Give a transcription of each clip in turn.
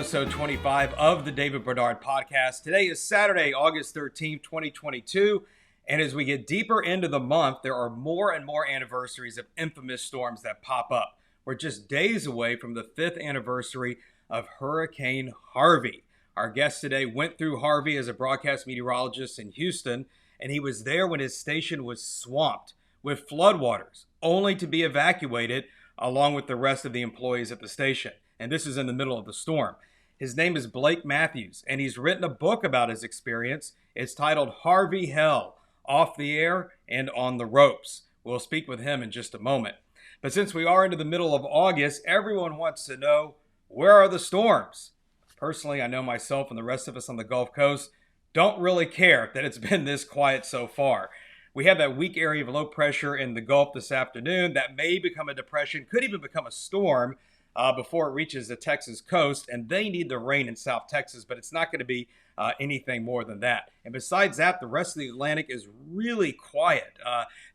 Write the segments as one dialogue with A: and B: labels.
A: episode 25 of the David Bernard Podcast. Today is Saturday, August 13th, 2022. And as we get deeper into the month, there are more and more anniversaries of infamous storms that pop up. We're just days away from the 5th anniversary of Hurricane Harvey. Our guest today went through Harvey as a broadcast meteorologist in Houston, and he was there when his station was swamped with floodwaters, only to be evacuated along with the rest of the employees at the station. And this is in the middle of the storm. His name is Blake Mathews, and he's written a book about his experience. It's titled Harvey Hell, Off the Air and on the Ropes. We'll speak with him in just a moment. But since we are into the middle of August, everyone wants to know, where are the storms? Personally, I know myself and the rest of us on the Gulf Coast don't really care that it's been this quiet so far. We have that weak area of low pressure in the Gulf this afternoon that may become a depression, could even become a storm before it reaches the Texas coast, and they need the rain in South Texas, but it's not going to be anything more than that. And besides that, the rest of the Atlantic is really quiet.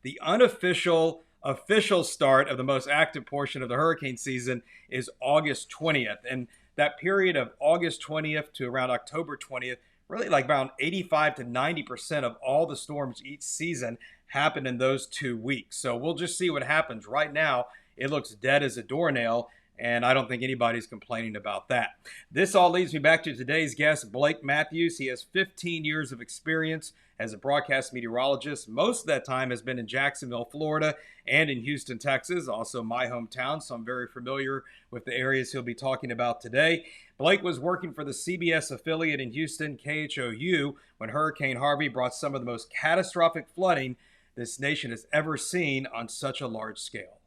A: The official start of the most active portion of the hurricane season is August 20th, and that period of August 20th to around October 20th, really like around 85 to 90% of all the storms each season happen in those 2 weeks. So we'll just see what happens. Right now, it looks dead as a doornail, and I don't think anybody's complaining about that. This all leads me back to today's guest, Blake Mathews. He has 15 years of experience as a broadcast meteorologist. Most of that time has been in Jacksonville, Florida, and in Houston, Texas, also my hometown, so I'm very familiar with the areas he'll be talking about today. Blake was working for the CBS affiliate in Houston, KHOU, when Hurricane Harvey brought some of the most catastrophic flooding this nation has ever seen on such a large scale.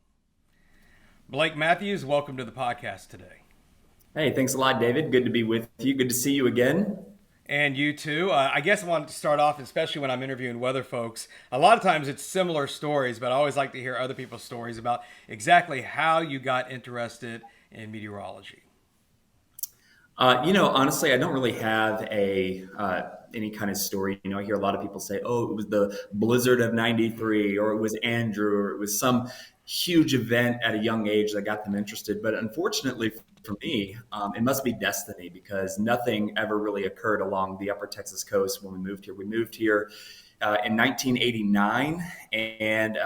A: Blake Mathews, welcome to the podcast today.
B: Hey, thanks a lot, David. Good to be with you. Good to see you again.
A: And you too. I guess I wanted to start off, especially when I'm interviewing weather folks. A lot of times it's similar stories, but I always like to hear other people's stories about exactly how you got interested in meteorology.
B: Honestly, I don't really have any kind of story. I hear a lot of people say, "Oh, it was the blizzard of '93," or it was Andrew, or it was some huge event at a young age that got them interested. But unfortunately for me, it must be destiny, because nothing ever really occurred along the upper Texas coast when we moved here. We moved here in 1989, and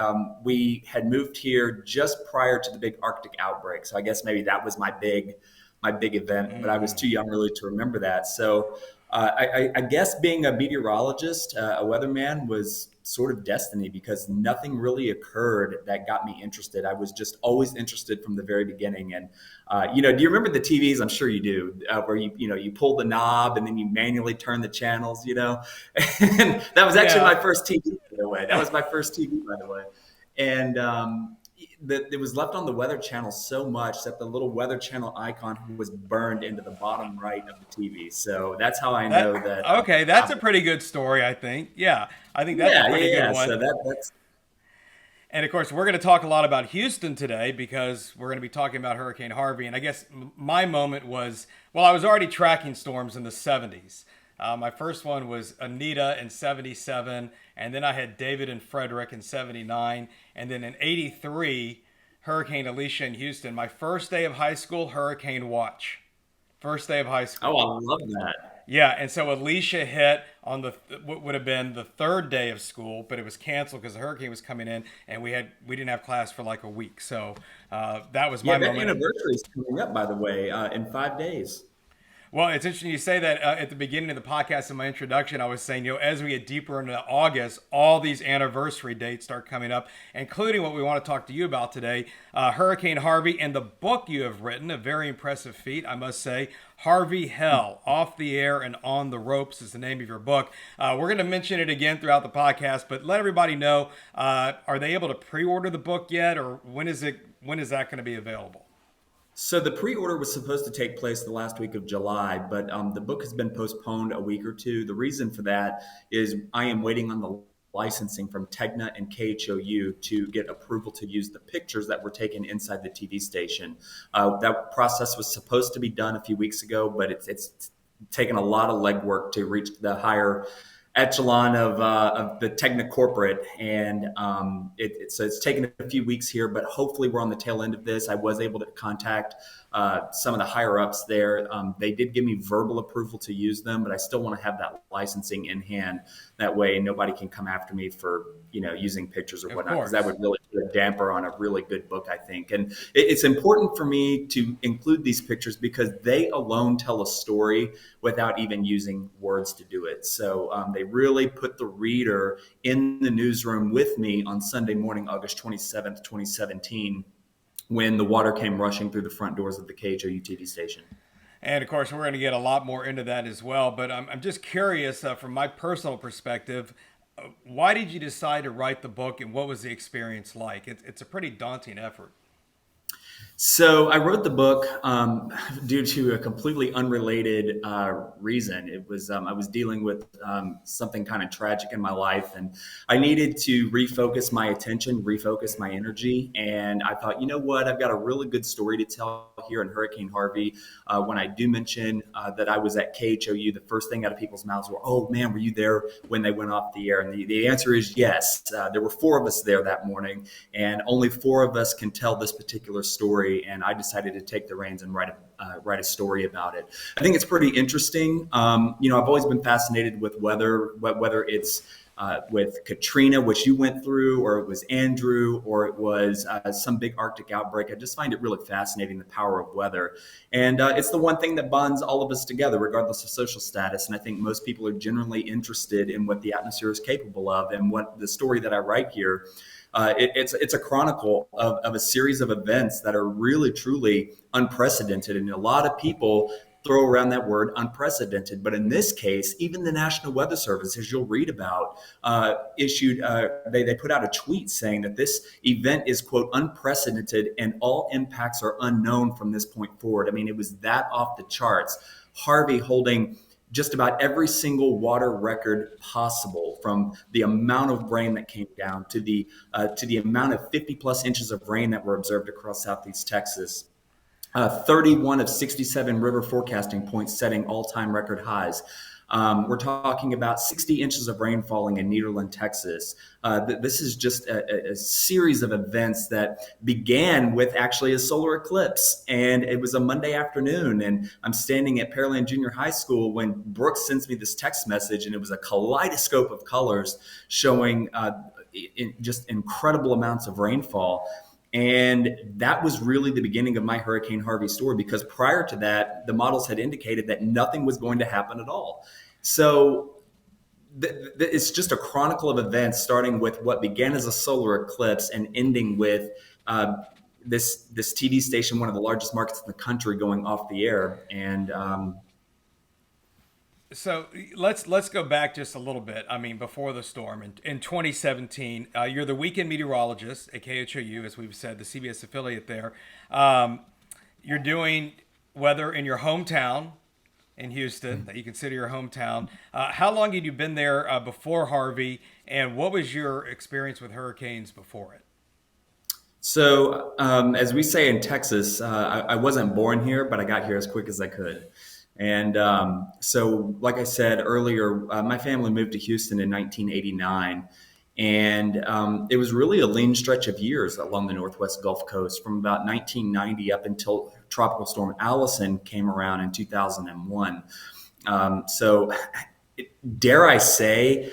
B: we had moved here just prior to the big Arctic outbreak. So I guess maybe that was my big event, but I was too young really to remember that. So I guess being a meteorologist, a weatherman, was sort of destiny, because nothing really occurred that got me interested. I was just always interested from the very beginning. And do you remember the TVs? I'm sure you do, where you pull the knob and then you manually turn the channels. And that was actually my first TV, by the way. That was my first TV, by the way. And it was left on the Weather Channel so much that the little Weather Channel icon was burned into the bottom right of the TV. So that's how I know that.
A: Okay, that's a pretty good story, I think. Yeah, I think that's a pretty good one.
B: So that's.
A: And of course, we're going to talk a lot about Houston today, because we're going to be talking about Hurricane Harvey. And I guess my moment was, I was already tracking storms in the 70s. My first one was Anita in 77, and then I had David and Frederick in 79, and then in 83, Hurricane Alicia in Houston. My first day of high school, hurricane watch. First day of high school.
B: Oh, I love that.
A: Yeah, and so Alicia hit on what would have been the third day of school, but it was canceled because the hurricane was coming in, and we didn't have class for like a week. So that was my moment.
B: That anniversary is coming up, by the way, in 5 days.
A: Well, it's interesting you say that. At the beginning of the podcast, in my introduction, I was saying, as we get deeper into August, all these anniversary dates start coming up, including what we want to talk to you about today, Hurricane Harvey, and the book you have written, a very impressive feat, I must say. Harvey Hell, Off the Air and on the Ropes is the name of your book. We're going to mention it again throughout the podcast, but let everybody know, are they able to pre-order the book yet, or when is that going to be available?
B: So the pre-order was supposed to take place the last week of July, but the book has been postponed a week or two. The reason for that is I am waiting on the licensing from Tegna and KHOU to get approval to use the pictures that were taken inside the TV station. That process was supposed to be done a few weeks ago, but it's taken a lot of legwork to reach the higher echelon of the Technic corporate, and so it's taken a few weeks here, but hopefully we're on the tail end of this. I was able to contact some of the higher ups there. They did give me verbal approval to use them, but I still want to have that licensing in hand. That way, nobody can come after me for using pictures or
A: Of
B: whatnot, because
A: course.
B: that would really put a damper on a really good book, I think. And it's important for me to include these pictures because they alone tell a story without even using words to do it. So they really put the reader in the newsroom with me on Sunday morning, August 27th, 2017, when the water came rushing through the front doors of the KHOU TV station.
A: And of course, we're going to get a lot more into that as well. But I'm just curious, from my personal perspective, why did you decide to write the book, and what was the experience like? It's a pretty daunting effort.
B: So I wrote the book due to a completely unrelated reason. It was I was dealing with something kind of tragic in my life, and I needed to refocus my attention, refocus my energy. And I thought, you know what, I've got a really good story to tell here in Hurricane Harvey. When I do mention that I was at KHOU, the first thing out of people's mouths were, "Oh man, were you there when they went off the air?" And the answer is yes. There were 4 of us there that morning, and only 4 of us can tell this particular story. And I decided to take the reins and write a story about it. I think it's pretty interesting. I've always been fascinated with weather, whether it's with Katrina, which you went through, or it was Andrew, or it was some big Arctic outbreak. I just find it really fascinating, the power of weather. And it's the one thing that bonds all of us together, regardless of social status. And I think most people are generally interested in what the atmosphere is capable of. And what the story that I write here, it's a chronicle of a series of events that are really, truly unprecedented. And a lot of people throw around that word unprecedented. But in this case, even the National Weather Service, as you'll read about, they put out a tweet saying that this event is, quote, unprecedented and all impacts are unknown from this point forward. I mean, it was that off the charts. Harvey holding just about every single water record possible, from the amount of rain that came down to the amount of 50 plus inches of rain that were observed across Southeast Texas. 31 of 67 river forecasting points setting all-time record highs. We're talking about 60 inches of rain falling in Nederland, Texas. This is just a series of events that began with actually a solar eclipse. And it was a Monday afternoon. And I'm standing at Pearland Junior High School when Brooks sends me this text message. And it was a kaleidoscope of colors showing just incredible amounts of rainfall. And that was really the beginning of my Hurricane Harvey story, because prior to that, the models had indicated that nothing was going to happen at all. So it's just a chronicle of events, starting with what began as a solar eclipse and ending with this TV station, one of the largest markets in the country, going off the air. And
A: So let's go back just a little bit. I mean, before the storm in 2017, you're the weekend meteorologist at KHOU, as we've said, the CBS affiliate there. You're doing weather in your hometown in Houston, that you consider your hometown. How long had you been there before Harvey, and what was your experience with hurricanes before it?
B: so, as we say in Texas, I wasn't born here, but I got here as quick as I could. And so, like I said earlier, my family moved to Houston in 1989. And it was really a lean stretch of years along the Northwest Gulf Coast from about 1990 up until Tropical Storm Allison came around in 2001. So, dare I say,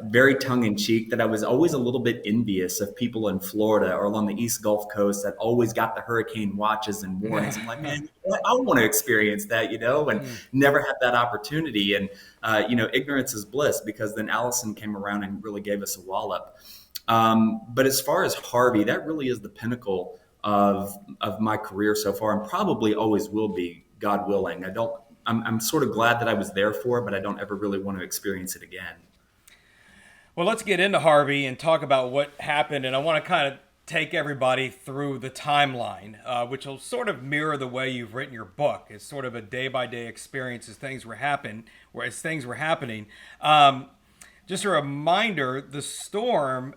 B: very tongue in cheek, that I was always a little bit envious of people in Florida or along the East Gulf Coast that always got the hurricane watches and warnings. I'm like, man, I want to experience that, and never had that opportunity. And, ignorance is bliss, because then Allison came around and really gave us a wallop. But as far as Harvey, that really is the pinnacle of my career so far, and probably always will be, God willing. I'm sort of glad that I was there for it, but I don't ever really want to experience it again.
A: Well, let's get into Harvey and talk about what happened. And I want to kind of take everybody through the timeline, which will sort of mirror the way you've written your book. It's sort of a day-by-day experience as things were happening. Just a reminder, the storm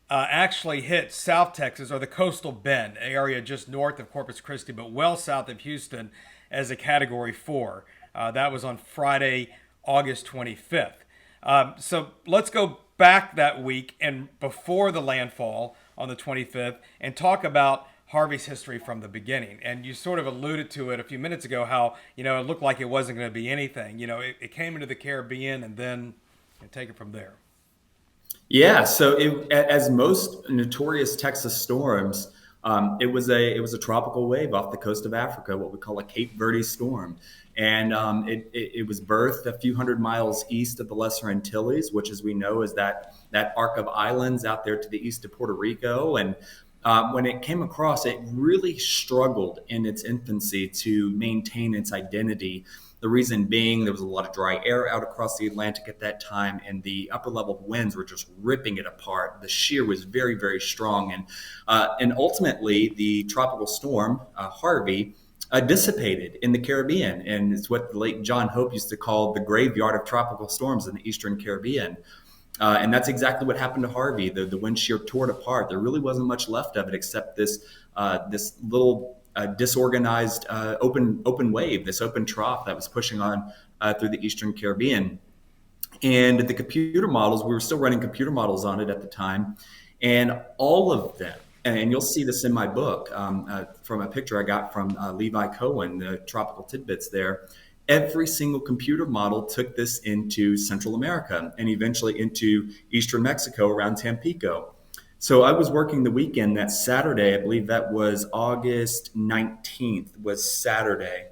A: actually hit South Texas, or the coastal bend area just north of Corpus Christi, but well south of Houston, as a Category 4. That was on Friday, August 25th. So let's go back that week and before the landfall on the 25th and talk about Harvey's history from the beginning. And you sort of alluded to it a few minutes ago how, it looked like it wasn't going to be anything. It came into the Caribbean and then take it from there.
B: Yeah, so as most notorious Texas storms, it was a tropical wave off the coast of Africa, what we call a Cape Verde storm, and it was birthed a few hundred miles east of the Lesser Antilles, which, as we know, is that arc of islands out there to the east of Puerto Rico. And when it came across, it really struggled in its infancy to maintain its identity. The reason being, there was a lot of dry air out across the Atlantic at that time, and the upper level winds were just ripping it apart. The shear was very, very strong, and ultimately, the tropical storm Harvey dissipated in the Caribbean, and it's what the late John Hope used to call the graveyard of tropical storms in the Eastern Caribbean. And that's exactly what happened to Harvey. The wind shear tore it apart. There really wasn't much left of it except this little disorganized open wave, this open trough that was pushing on through the Eastern Caribbean. And the computer models, we were still running computer models on it at the time, and all of them, and you'll see this in my book from a picture I got from Levi Cohen, the Tropical Tidbits there. Every single computer model took this into Central America and eventually into Eastern Mexico around Tampico. So I was working the weekend that Saturday. I believe that was August 19th was Saturday.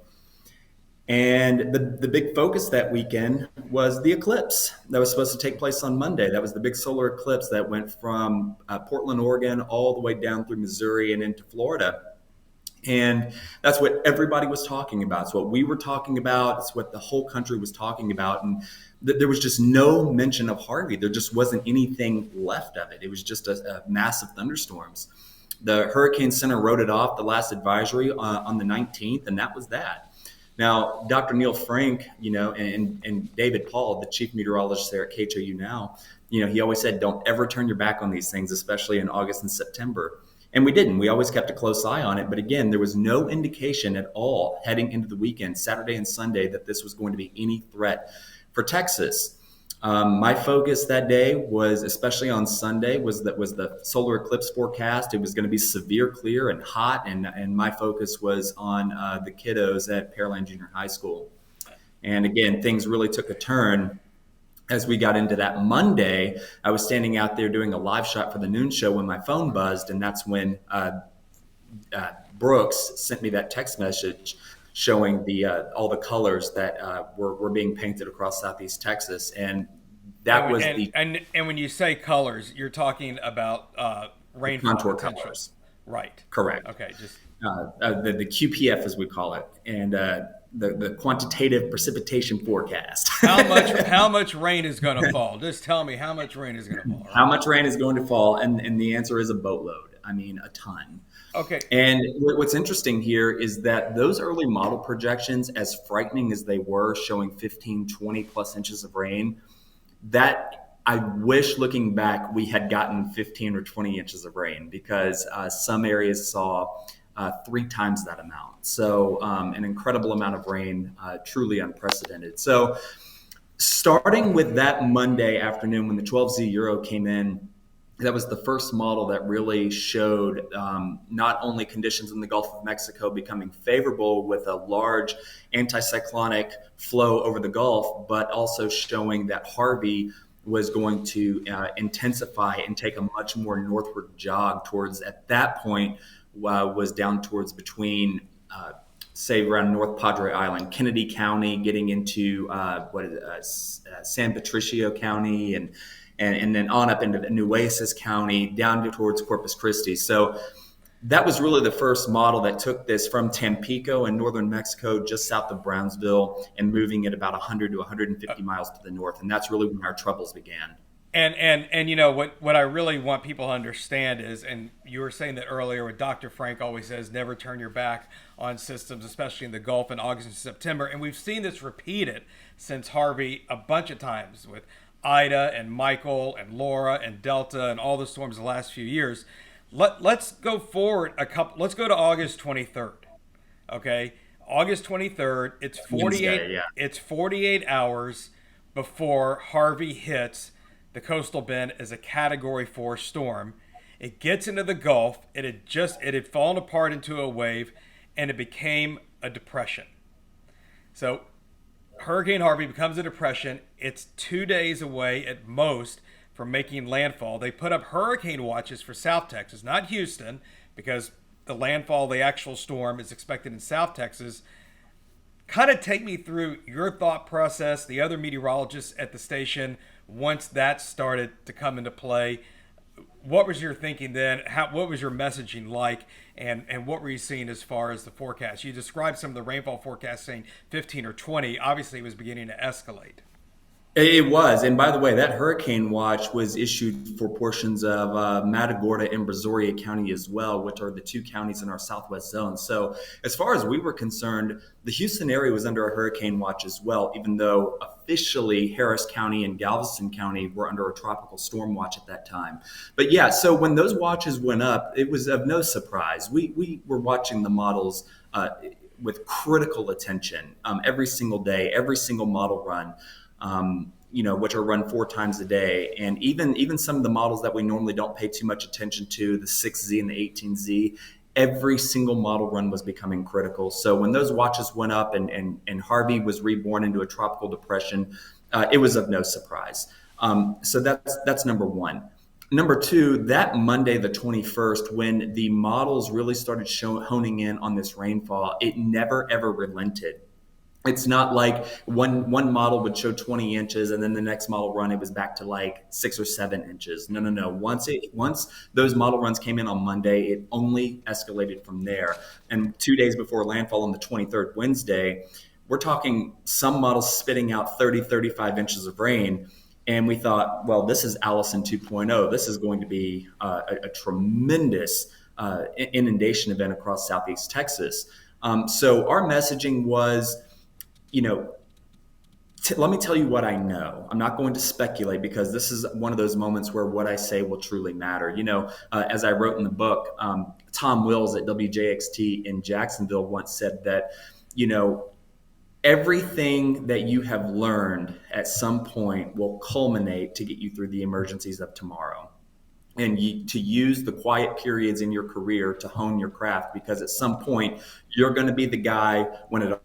B: And the big focus that weekend was the eclipse that was supposed to take place on Monday. That was the big solar eclipse that went from Portland, Oregon, all the way down through Missouri and into Florida. And that's what everybody was talking about. It's what we were talking about. It's what the whole country was talking about. And there was just no mention of Harvey. There just wasn't anything left of it. It was just a massive thunderstorms. The Hurricane Center wrote it off, the last advisory on the 19th, and that was that. Now, Dr. Neil Frank, and David Paul, the chief meteorologist there at KHOU now, he always said, don't ever turn your back on these things, especially in August and September. And we didn't. We always kept a close eye on it. But again, there was no indication at all heading into the weekend, Saturday and Sunday, that this was going to be any threat for Texas. My focus that day was, especially on Sunday, was the solar eclipse forecast. It was going to be severe, clear, and hot. And my focus was on the kiddos at Pearland Junior High School. And again, things really took a turn. As we got into that Monday, I was standing out there doing a live shot for the noon show when my phone buzzed, and that's when Brooks sent me that text message showing all the colors that were being painted across Southeast Texas, and that was
A: and when you say colors, you're talking about rainfall
B: contour
A: potential.
B: colors,
A: right?
B: Correct.
A: Okay, just
B: the QPF as we call it, and the quantitative precipitation forecast.
A: how much rain is going to fall? Just tell me how much rain is going to fall. Right?
B: How much rain is going to fall? And the answer is a boatload. I mean, a ton.
A: Okay.
B: And what's interesting here is that those early model projections, as frightening as they were, showing 15, 20 plus inches of rain, that I wish looking back we had gotten 15 or 20 inches of rain, because some areas saw 3 times that amount. So an incredible amount of rain, truly unprecedented. So starting with that Monday afternoon when the 12Z Euro came in, that was the first model that really showed not only conditions in the Gulf of Mexico becoming favorable with a large anticyclonic flow over the Gulf, but also showing that Harvey was going to intensify and take a much more northward jog towards, at that point, was down towards between, say, around North Padre Island, Kennedy County, getting into San Patricio County, and then on up into Nueces County, down towards Corpus Christi. So that was really the first model that took this from Tampico in northern Mexico, just south of Brownsville, and moving it about 100 to 150 miles to the north. And that's really when our troubles began.
A: And what I really want people to understand is, and you were saying that earlier, what Dr. Frank always says, never turn your back on systems, especially in the Gulf in August and September. And we've seen this repeated since Harvey a bunch of times with Ida and Michael and Laura and Delta and all the storms the last few years. Let's go forward let's go to August 23rd. Okay. August 23rd. It's 48.
B: Wednesday, yeah.
A: It's 48 hours before Harvey hits the coastal bend as a Category 4 storm. It gets into the Gulf. It had fallen apart into a wave, and it became a depression. So Hurricane Harvey becomes a depression. It's 2 days away at most from making landfall. They put up hurricane watches for South Texas, not Houston, because the landfall, the actual storm, is expected in South Texas. Kind of take me through your thought process, the other meteorologists at the station, once that started to come into play. What was your thinking then? What was your messaging like? And what were you seeing as far as the forecast? You described some of the rainfall forecasts saying 15 or 20. Obviously, it was beginning to escalate.
B: It was. And by the way, that hurricane watch was issued for portions of Matagorda and Brazoria County as well, which are the two counties in our southwest zone. So as far as we were concerned, the Houston area was under a hurricane watch as well, even though officially Harris County and Galveston County were under a tropical storm watch at that time. But yeah, so when those watches went up, it was of no surprise. We were watching the models with critical attention every single day, every single model run. Which are run 4 times a day. And even some of the models that we normally don't pay too much attention to, the 6Z and the 18Z, every single model run was becoming critical. So when those watches went up and Harvey was reborn into a tropical depression, it was of no surprise. So that's number one. Number two, that Monday, the 21st, when the models really started honing in on this rainfall, it never, ever relented. It's not like one model would show 20 inches and then the next model run, it was back to like 6 or 7 inches. No. Once those model runs came in on Monday, it only escalated from there. And 2 days before landfall on the 23rd, Wednesday, we're talking some models spitting out 30, 35 inches of rain. And we thought, well, this is Allison 2.0. This is going to be a tremendous inundation event across Southeast Texas. So our messaging was, let me tell you what I know. I'm not going to speculate because this is one of those moments where what I say will truly matter. As I wrote in the book, Tom Wills at WJXT in Jacksonville once said that, everything that you have learned at some point will culminate to get you through the emergencies of tomorrow. And to use the quiet periods in your career to hone your craft, because at some point you're going to be the guy when it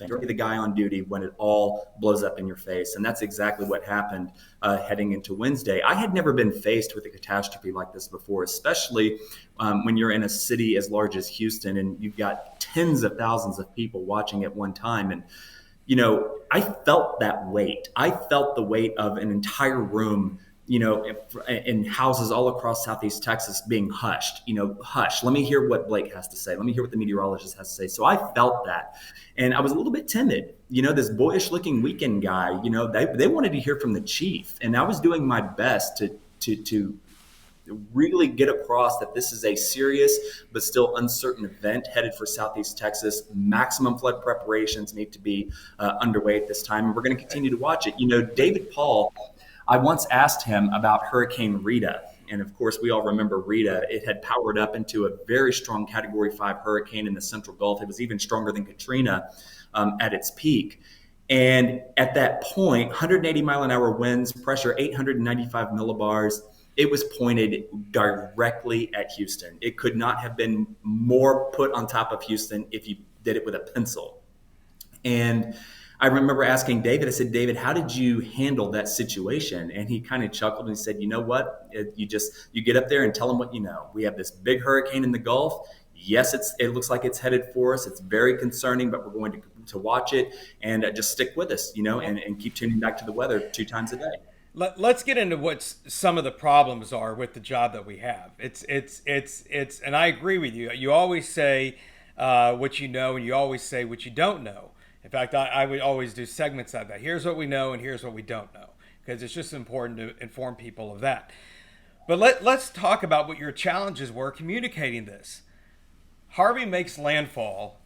B: You're the guy on duty when it all blows up in your face. And that's exactly what happened heading into Wednesday. I had never been faced with a catastrophe like this before, especially when you're in a city as large as Houston and you've got tens of thousands of people watching at one time. And, I felt that weight. I felt the weight of an entire room in houses all across Southeast Texas being hushed, hush. Let me hear what Blake has to say. Let me hear what the meteorologist has to say. So I felt that. And I was a little bit timid. This boyish looking weekend guy, they wanted to hear from the chief. And I was doing my best to really get across that this is a serious but still uncertain event headed for Southeast Texas. Maximum flood preparations need to be underway at this time. And we're going to continue to watch it. David Paul, I once asked him about Hurricane Rita. And of course, we all remember Rita. It had powered up into a very strong Category 5 hurricane in the Central Gulf. It was even stronger than Katrina at its peak. And at that point, 180 mile an hour winds, pressure 895 millibars. It was pointed directly at Houston. It could not have been more put on top of Houston if you did it with a pencil. And I remember asking David, I said, David, how did you handle that situation? And he kind of chuckled and he said, you know what? You get up there and tell them what you know. We have this big hurricane in the Gulf. Yes, it looks like it's headed for us. It's very concerning, but we're going to watch it and just stick with us, and keep tuning back to the weather 2 times a day.
A: Let's get into what some of the problems are with the job that we have. It's and I agree with you. You always say what you know, and you always say what you don't know. In fact, I would always do segments like that. Here's what we know and here's what we don't know, because it's just important to inform people of that. But let's talk about what your challenges were communicating this. Harvey makes landfall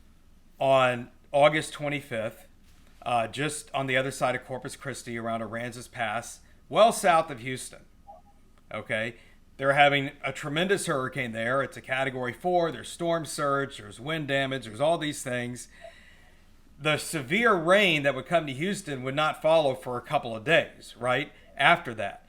A: on August 25th, just on the other side of Corpus Christi around Aransas Pass, well south of Houston. Okay, they're having a tremendous hurricane there. It's a Category 4. There's storm surge, there's wind damage, there's all these things. the severe rain that would come to Houston would not follow for a couple of days, right? After that.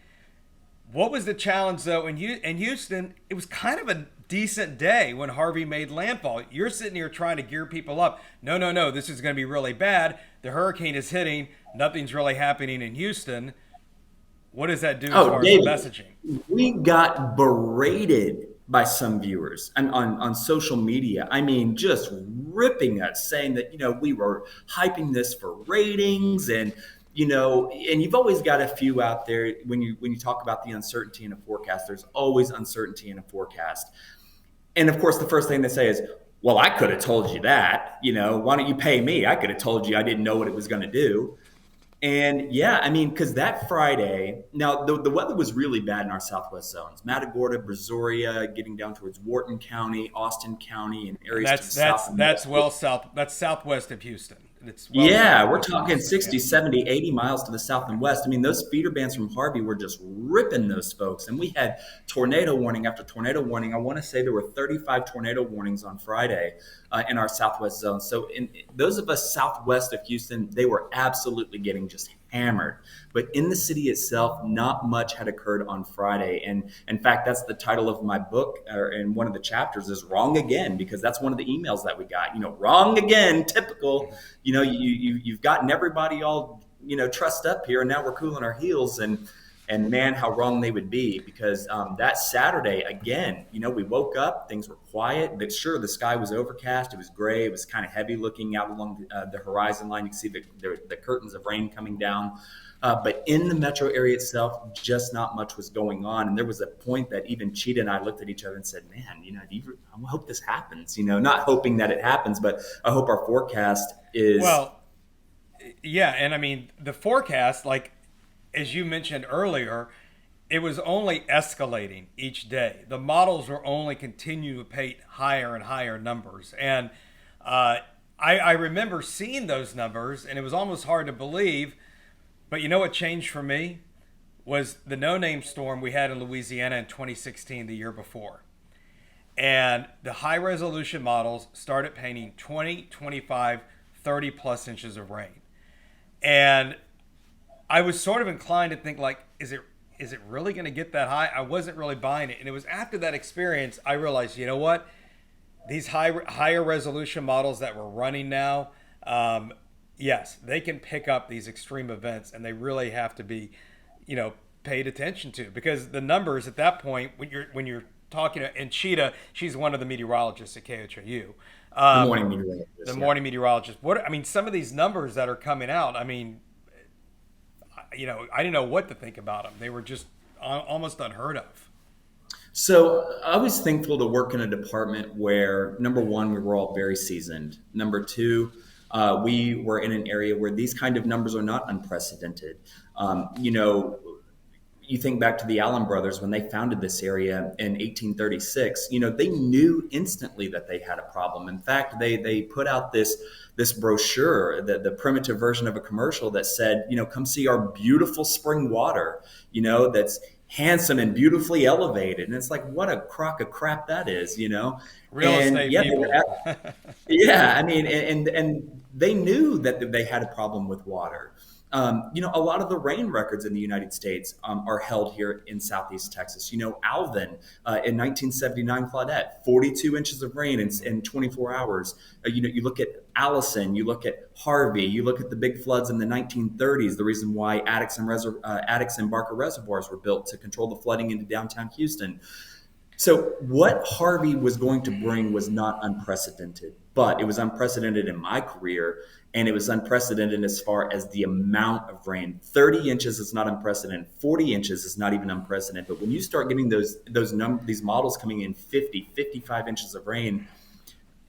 A: What was the challenge, though, in Houston? It was kind of a decent day when Harvey made landfall. You're sitting here trying to gear people up. No, this is going to be really bad. The hurricane is hitting. Nothing's really happening in Houston. What does that do as far
B: David,
A: as messaging?
B: we got berated by some viewers and on social media. I mean, just ripping us, saying that, we were hyping this for ratings and you've always got a few out there when you talk about the uncertainty in a forecast. There's always uncertainty in a forecast. And of course, the first thing they say is, well, I could have told you that, why don't you pay me? I could have told you I didn't know what it was going to do. And yeah, I mean, because that Friday, now the weather was really bad in our southwest zones. Matagorda, Brazoria, getting down towards Wharton County, Austin County, and areas to the south.
A: That's southwest of Houston.
B: We're talking 60, 70, 80 miles to the south and west. I mean, those feeder bands from Harvey were just ripping those folks. And we had tornado warning after tornado warning. I want to say there were 35 tornado warnings on Friday in our southwest zone. So in those of us southwest of Houston, they were absolutely getting just hammered. But in the city itself, not much had occurred on Friday. And in fact, that's the title of my book, and one of the chapters is Wrong Again, because that's one of the emails that we got. Wrong again, typical. You've gotten everybody all, trussed up here, and now we're cooling our heels. And man, how wrong they would be, because that Saturday, again, we woke up, things were quiet. But sure, the sky was overcast. It was gray. It was kind of heavy looking out along the horizon line. You can see the curtains of rain coming down. But in the metro area itself, just not much was going on. And there was a point that even Cheetah and I looked at each other and said, man, I hope this happens. Not hoping that it happens, but I hope our forecast is.
A: Well, yeah. And I mean, the forecast, like, as you mentioned earlier, it was only escalating each day. The models were only continuing to paint higher and higher numbers. And I remember seeing those numbers, and it was almost hard to believe. But you know what changed for me? Was the no-name storm we had in Louisiana in 2016, the year before. And the high-resolution models started painting 20, 25, 30-plus inches of rain. And I was sort of inclined to think, like, is it really going to get that high? I wasn't really buying it. And it was after that experience I realized, you know what? These higher resolution models that we're running now, yes, they can pick up these extreme events, and they really have to be, paid attention to, because the numbers at that point, when you're talking to, and Cheetah, she's one of the meteorologists at KHOU.
B: The morning meteorologist.
A: Morning meteorologist. Some of these numbers that are coming out, I mean, I didn't know what to think about them. They were just almost unheard of.
B: So I was thankful to work in a department where, number one, we were all very seasoned. Number two, we were in an area where these kind of numbers are not unprecedented. You think back to the Allen brothers when they founded this area in 1836. They knew instantly that they had a problem. In fact, they put out this brochure, the primitive version of a commercial that said, come see our beautiful spring water, that's handsome and beautifully elevated. And it's like, what a crock of crap that is,
A: Real estate people.
B: Yeah, I mean, and they knew that they had a problem with water. A lot of the rain records in the United States are held here in Southeast Texas. Alvin in 1979, Claudette, 42 inches of rain in 24 hours. You look at Allison, you look at Harvey, you look at the big floods in the 1930s, the reason why Addicks and Barker reservoirs were built to control the flooding into downtown Houston. So what Harvey was going to bring was not unprecedented, but it was unprecedented in my career, and it was unprecedented as far as the amount of rain. 30 inches is not unprecedented. 40 inches is not even unprecedented. But when you start getting these models coming in 50, 55 inches of rain,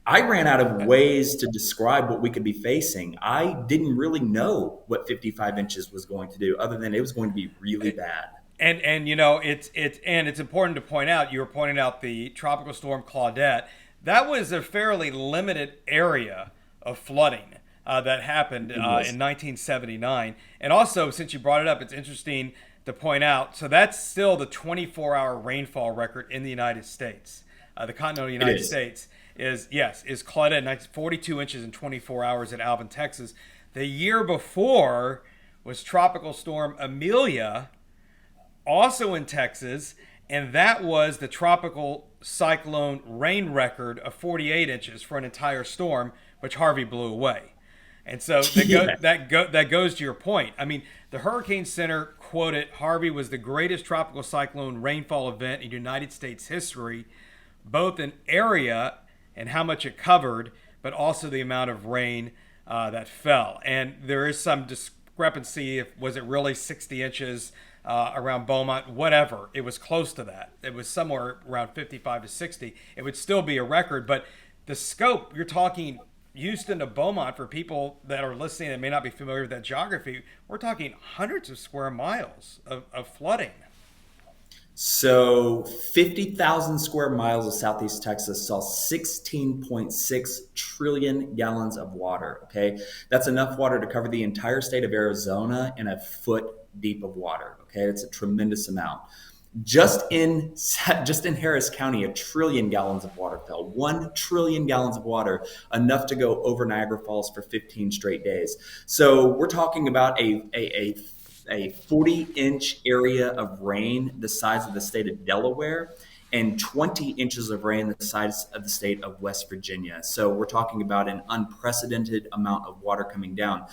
B: I ran out of ways to describe what we could be facing. I didn't really know what 55 inches was going to do, other than it was going to be really bad.
A: And it's important to point out, you were pointing out the tropical storm Claudette. That was a fairly limited area of flooding that happened in 1979. And also, since you brought it up, it's interesting to point out, so that's still the 24-hour rainfall record in the United States, the continental United States. is Claudette, 42 inches in 24 hours at Alvin, Texas. The year before was Tropical Storm Amelia, also in Texas, and that was the tropical cyclone rain record of 48 inches for an entire storm, which Harvey blew away. And so
B: Yeah.
A: that goes to your point. I mean, the Hurricane Center quoted Harvey was the greatest tropical cyclone rainfall event in United States history, both in area and how much it covered, but also the amount of rain that fell. And there is some discrepancy. If was it really 60 inches around Beaumont? Whatever. It was close to that. It was somewhere around 55 to 60. It would still be a record, but the scope, you're talking Houston to Beaumont, for people that are listening that may not be familiar with that geography, we're talking hundreds of square miles of flooding.
B: So 50,000 square miles of Southeast Texas saw 16.6 trillion gallons of water. Okay. That's enough water to cover the entire state of Arizona in a foot deep of water. Okay. It's a tremendous amount. Just in Harris County, 1 trillion gallons of water fell. 1 trillion gallons of water, enough to go over Niagara Falls for 15 straight days. So we're talking about a 40-inch area of rain the size of the state of Delaware, and 20 inches of rain the size of the state of West Virginia. So we're talking about an unprecedented amount of water coming down.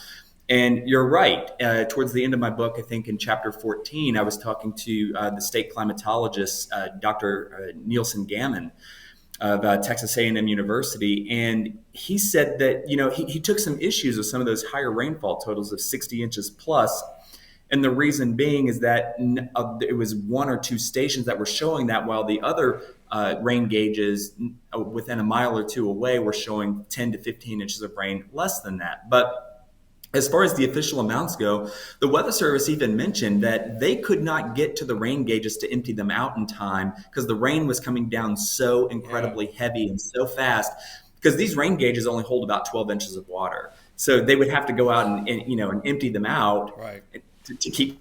B: And you're right. Towards the end of my book, I think in chapter 14, I was talking to the state climatologist, Dr. Nielsen Gammon of Texas A&M University, and he said that he took some issues with some of those higher rainfall totals of 60 inches plus. And the reason being is that it was one or two stations that were showing that, while the other rain gauges within a mile or two away were showing 10 to 15 inches of rain less than that. But as far as the official amounts go, the Weather Service even mentioned that they could not get to the rain gauges to empty them out in time because the rain was coming down so incredibly heavy and so fast, because these rain gauges only hold about 12 inches of water. So they would have to go out and empty them out.
A: Right.
B: To keep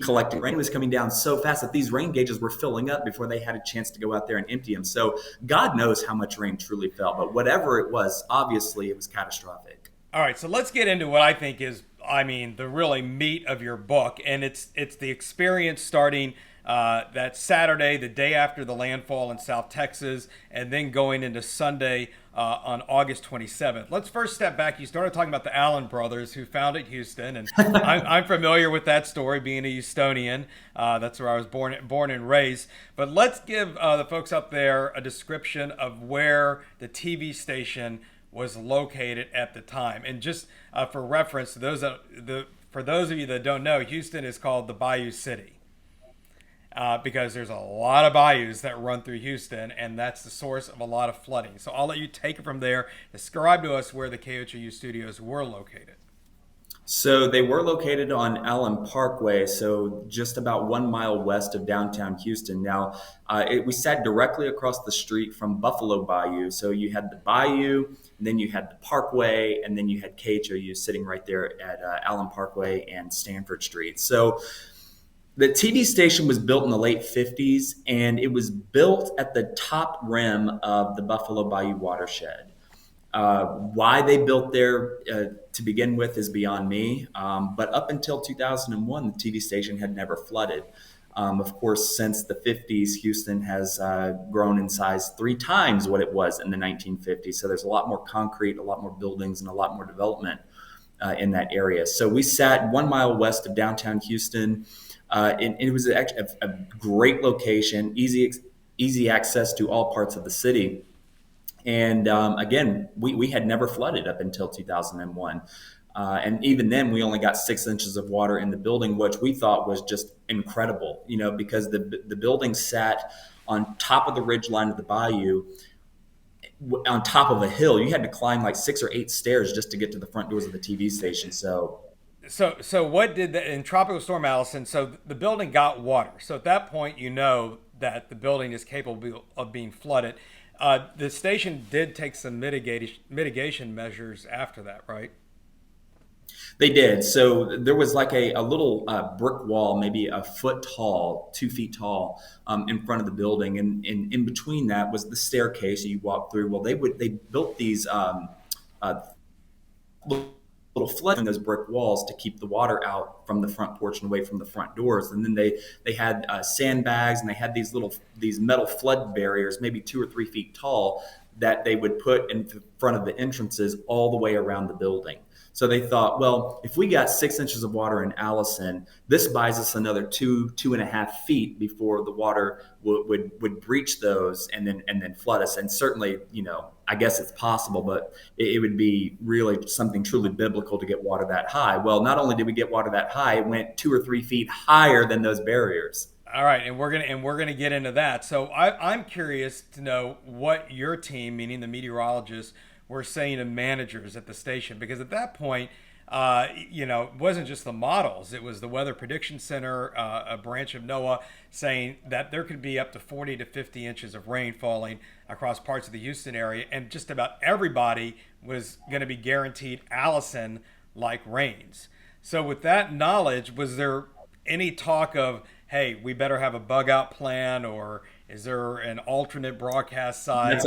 B: collecting. Rain was coming down so fast that these rain gauges were filling up before they had a chance to go out there and empty them. So God knows how much rain truly fell, but whatever it was, obviously it was catastrophic.
A: All right, so let's get into what I think is, the really meat of your book, and it's the experience starting that Saturday, the day after the landfall in South Texas, and then going into Sunday on August 27th. Let's first step back. You started talking about the Allen brothers who founded Houston, and I'm familiar with that story, being a Houstonian. That's where I was born and raised. But let's give the folks up there a description of where the TV station was located at the time. And just for reference, for those of you that don't know, Houston is called the Bayou City. Because there's a lot of bayous that run through Houston, and that's the source of a lot of flooding. So I'll let you take it from there. Describe to us where the KHOU studios were located.
B: So they were located on Allen Parkway, so just about 1 mile west of downtown Houston. Now, we sat directly across the street from Buffalo Bayou. So you had the Bayou, then you had the Parkway, and then you had KHOU sitting right there at Allen Parkway and Stanford Street. So the TV station was built in the late 50s, and it was built at the top rim of the Buffalo Bayou watershed. Why they built there to begin with is beyond me. But up until 2001, the TV station had never flooded. Of course, since the 50s, Houston has grown in size 3 times what it was in the 1950s. So there's a lot more concrete, a lot more buildings, and a lot more development in that area. So we sat 1 mile west of downtown Houston. And it was actually a great location, easy access to all parts of the city. And again, we had never flooded up until 2001. And even then, we only got 6 inches of water in the building, which we thought was just incredible, because the building sat on top of the ridge line of the bayou, on top of a hill. You had to climb like 6 or 8 stairs just to get to the front doors of the TV station.
A: So what did in Tropical Storm Allison? So the building got water. So at that point, that the building is capable of being flooded. The station did take some mitigation measures after that, right?
B: They did. So there was like a little brick wall, maybe a foot tall, 2 feet tall, in front of the building, and in between that was the staircase you walk through. Well, they built these uh, little flood in those brick walls to keep the water out from the front porch and away from the front doors. And then they had sandbags, and they had these metal flood barriers, maybe 2 or 3 feet tall, that they would put in front of the entrances all the way around the building. So they thought, well, if we got 6 inches of water in Allison, this buys us another 2.5 feet before the water would breach those and then flood us. And certainly, I guess it's possible, but it would be really something truly biblical to get water that high. Well, not only did we get water that high, it went 2 or 3 feet higher than those barriers.
A: All right, and we're gonna get into that. So I'm curious to know what your team, meaning the meteorologists, were saying to managers at the station, because at that point, it wasn't just the models; it was the Weather Prediction Center, a branch of NOAA, saying that there could be up to 40 to 50 inches of rain falling across parts of the Houston area, and just about everybody was going to be guaranteed Allison-like rains. So, with that knowledge, was there any talk of, hey, we better have a bug out plan, or is there an alternate broadcast site?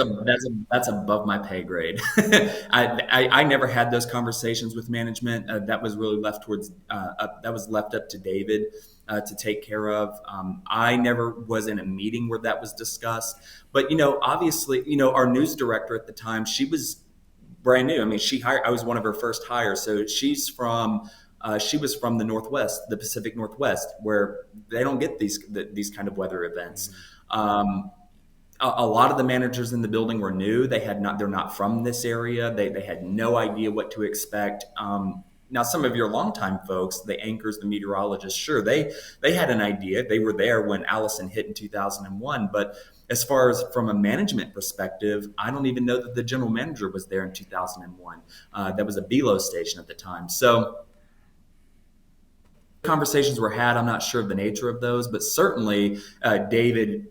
B: That's above my pay grade. I never had those conversations with management. That was really that was left up to David to take care of. I never was in a meeting where that was discussed. But obviously, our news director at the time, she was brand new. I mean, I was one of her first hires. So she was from the Northwest, the Pacific Northwest, where they don't get these kind of weather events. A lot of the managers in the building were new. They're not from this area. They had no idea what to expect. Now, some of your longtime folks, the anchors, the meteorologists, sure, they had an idea. They were there when Allison hit in 2001. But as far as from a management perspective, I don't even know that the general manager was there in 2001. That was a BELO station at the time. So conversations were had. I'm not sure of the nature of those, but certainly David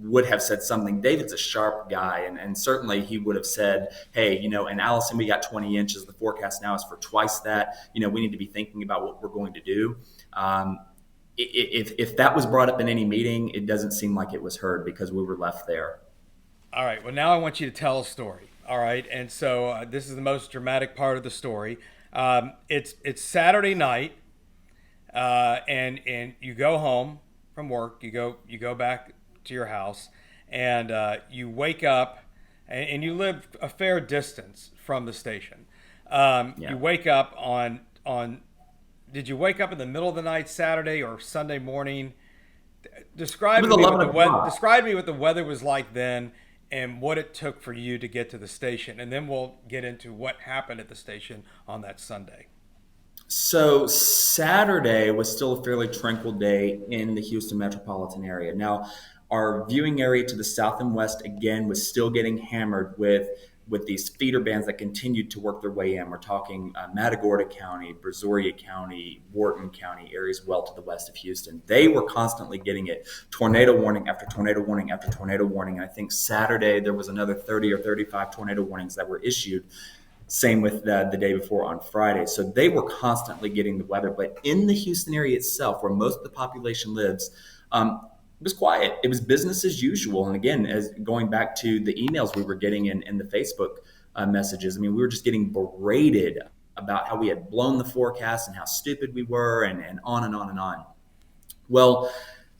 B: would have said something. David's a sharp guy, and certainly he would have said, hey, in Allison, we got 20 inches. The forecast now is for twice that. We need to be thinking about what we're going to do. If that was brought up in any meeting, it doesn't seem like it was heard because we were left there.
A: All right. Well, now I want you to tell a story. All right. And so this is the most dramatic part of the story. It's Saturday night, and you go home from work. You go back to your house, and you wake up, and you live a fair distance from the station.
B: Yeah.
A: You wake up on. Did you wake up in the middle of the night, Saturday or Sunday morning? Describe to me what the weather was like then, and what it took for you to get to the station, and then we'll get into what happened at the station on that Sunday.
B: So Saturday was still a fairly tranquil day in the Houston metropolitan area. Now, our viewing area to the south and west again was still getting hammered with these feeder bands that continued to work their way in. We're talking Matagorda County, Brazoria County, Wharton County, areas well to the west of Houston. They were constantly getting it. Tornado warning after tornado warning after tornado warning. And I think Saturday there was another 30 or 35 tornado warnings that were issued. Same with the day before on Friday. So they were constantly getting the weather. But in the Houston area itself, where most of the population lives, it was quiet. It was business as usual. And again, as going back to the emails we were getting in the Facebook messages, I mean, we were just getting berated about how we had blown the forecast and how stupid we were, and on and on and on. Well,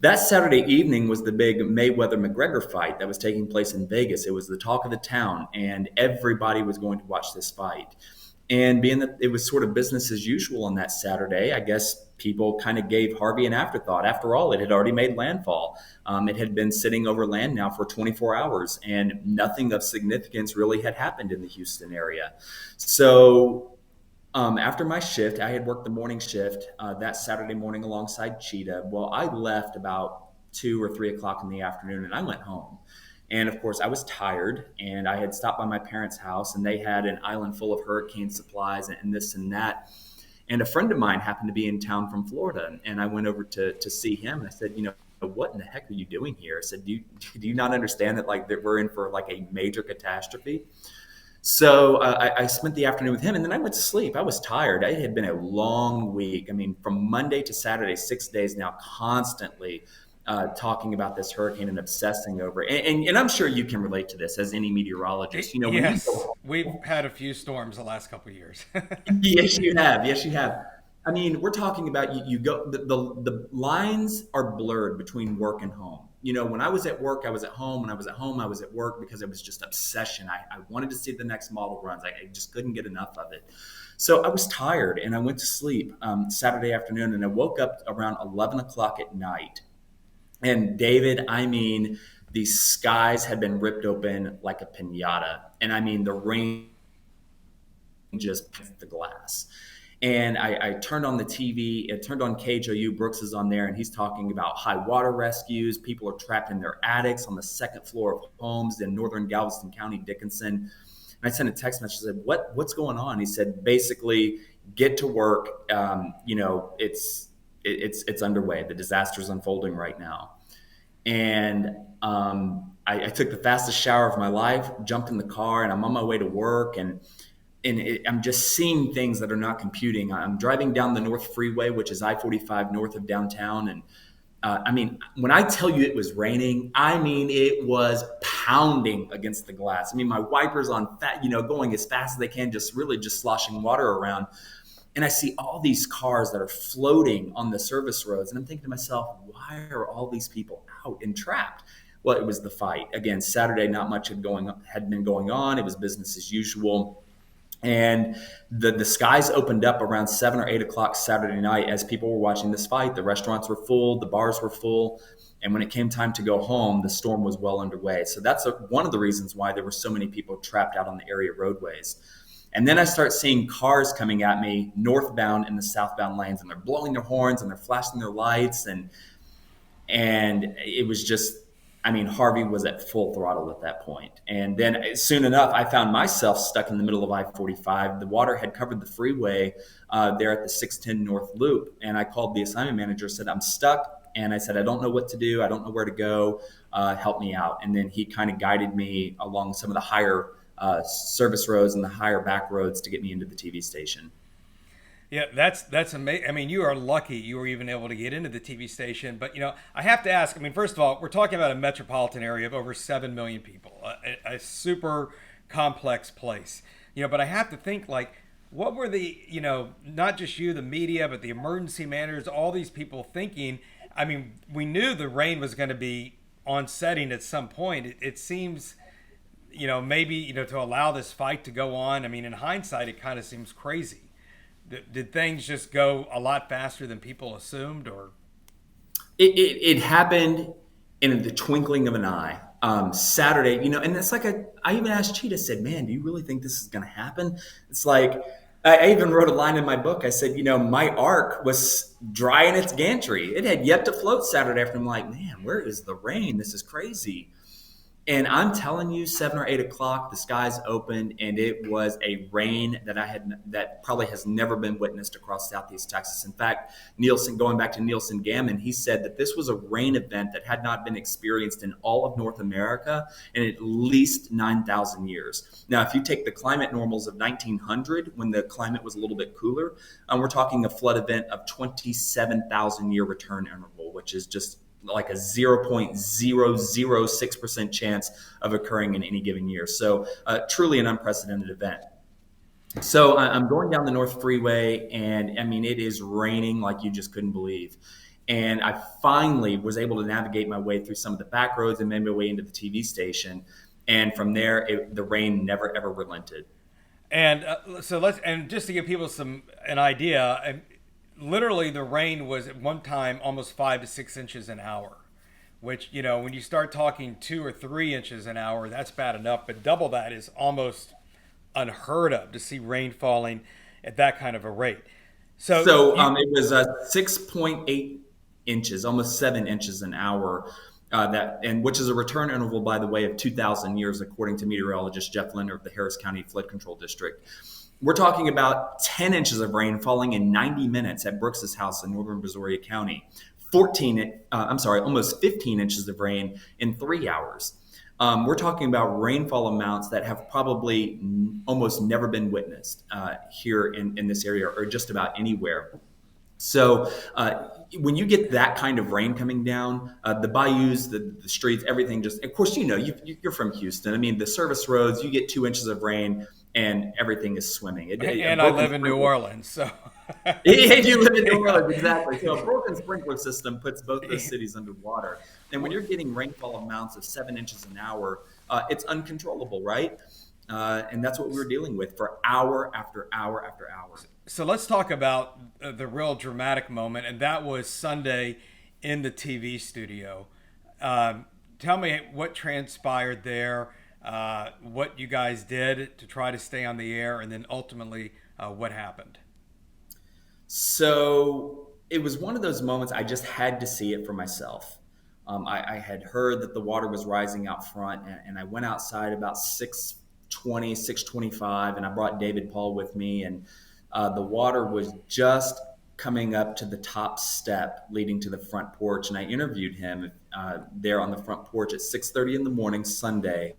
B: that Saturday evening was the big Mayweather-McGregor fight that was taking place in Vegas. It was the talk of the town, and everybody was going to watch this fight. And being that it was sort of business as usual on that Saturday, I guess people kind of gave Harvey an afterthought. After all, it had already made landfall. It had been sitting over land now for 24 hours, and nothing of significance really had happened in the Houston area. So after my shift, I had worked the morning shift that Saturday morning alongside Cheetah. Well, I left about 2 or 3 o'clock in the afternoon, and I went home. And of course, I was tired, and I had stopped by my parents' house, and they had an island full of hurricane supplies and this and that. And a friend of mine happened to be in town from Florida, and I went over to see him. And I said, what in the heck are you doing here? I said, do you not understand that that we're in for like a major catastrophe? So I spent the afternoon with him, and then I went to sleep. I was tired. It had been a long week. I mean, from Monday to Saturday, 6 days now, constantly talking about this hurricane and obsessing over it. And I'm sure you can relate to this as any meteorologist. You know, when you
A: Yes,
B: go,
A: we've had a few storms the last couple of years.
B: yes, you have. Yes, you have. I mean, we're talking about you go, the lines are blurred between work and home. You know, when I was at work, I was at home. When I was at home, I was at work because it was just obsession. I wanted to see the next model runs. I just couldn't get enough of it. So I was tired and I went to sleep Saturday afternoon, and I woke up around 11 o'clock at night. And David, I mean, the skies had been ripped open like a pinata. And I mean, the rain just hit the glass. And I turned on the TV, it turned on KJU. Brooks is on there, and he's talking about high water rescues. People are trapped in their attics on the second floor of homes in northern Galveston County, Dickinson. And I sent a text message, said, what's going on? He said, basically, get to work. You know, it's underway. The disaster is unfolding right now. And I took the fastest shower of my life, jumped in the car, and I'm on my way to work. I'm just seeing things that are not computing. I'm driving down the North Freeway, which is I-45 north of downtown. And I mean, when I tell you it was raining, I mean, it was pounding against the glass. I mean, my wipers on fat, you know, going as fast as they can, just really just sloshing water around. And I see all these cars that are floating on the service roads. And I'm thinking to myself, why are all these people out and trapped? Well, it was the fight. Again, Saturday, not much had been going on. It was business as usual. And the skies opened up around 7 or 8 o'clock Saturday night as people were watching this fight. The restaurants were full, the bars were full. And when it came time to go home, the storm was well underway. So that's one of the reasons why there were so many people trapped out on the area roadways. And then I start seeing cars coming at me northbound in the southbound lanes, and they're blowing their horns and they're flashing their lights. And it was just, I mean, Harvey was at full throttle at that point. And then soon enough, I found myself stuck in the middle of I-45. The water had covered the freeway there at the 610 North Loop. And I called the assignment manager, said, I'm stuck. And I said, I don't know what to do. I don't know where to go. Help me out. And then he kind of guided me along some of the higher service roads and the higher back roads to get me into the TV station.
A: Yeah, that's amazing. I mean, you are lucky you were even able to get into the TV station. But you know, I have to ask. I mean, first of all, we're talking about a metropolitan area of over 7 million people, a super complex place. You know, but I have to think like, what were the, you know, not just you, the media, but the emergency managers, all these people thinking? I mean, we knew the rain was going to be on setting at some point. It seems, you know, maybe, you know, to allow this fight to go on. I mean, in hindsight, it kind of seems crazy. Did things just go a lot faster than people assumed, or?
B: It happened in the twinkling of an eye. Saturday, you know, and it's like I even asked Cheetah, said, man, do you really think this is going to happen? It's like, I even wrote a line in my book. I said, you know, my ark was dry in its gantry. It had yet to float Saturday after. I'm like, man, where is the rain? This is crazy. And I'm telling you, 7 or 8 o'clock, the skies opened, and it was a rain that probably has never been witnessed across Southeast Texas. In fact, Nielsen, going back to Nielsen Gammon, he said that this was a rain event that had not been experienced in all of North America in at least 9,000 years. Now, if you take the climate normals of 1900, when the climate was a little bit cooler, we're talking a flood event of 27,000 year return interval, which is just like a 0.006% chance of occurring in any given year. So truly an unprecedented event. So I'm going down the North Freeway, and I mean, it is raining like you just couldn't believe. And I finally was able to navigate my way through some of the back roads and made my way into the TV station. And from there, the rain never, ever relented.
A: And and just to give people an idea, literally the rain was at one time almost 5 to 6 inches an hour, which, you know, when you start talking 2 or 3 inches an hour, that's bad enough, but double that is almost unheard of, to see rain falling at that kind of a rate. So
B: it was 6.8 inches, almost 7 inches an hour, which is a return interval, by the way, of 2,000 years, according to meteorologist Jeff Linder of the Harris County Flood Control District. We're talking about 10 inches of rain falling in 90 minutes at Brooks's house in northern Brazoria County. Almost 15 inches of rain in 3 hours. We're talking about rainfall amounts that have probably almost never been witnessed here in this area or just about anywhere. So when you get that kind of rain coming down, the bayous, the streets, everything just, of course, you're from Houston. I mean, the service roads, you get 2 inches of rain and everything is swimming. A
A: And I
B: broken
A: live in New
B: sprinkler.
A: Orleans, so
B: You live in New
A: yeah.
B: Orleans, exactly. So a broken sprinkler system puts both those cities underwater. And when you're getting rainfall amounts of 7 inches an hour, it's uncontrollable, right? And that's what we were dealing with for hour after hour after hour.
A: So let's talk about the real dramatic moment, and that was Sunday in the TV studio. Tell me what transpired there, what you guys did to try to stay on the air, and then ultimately what happened.
B: So it was one of those moments I just had to see it for myself. I had heard that the water was rising out front, and I went outside about 6:20, 6:25, and I brought David Paul with me, and the water was just coming up to the top step leading to the front porch, and I interviewed him there on the front porch at 6:30 in the morning Sunday.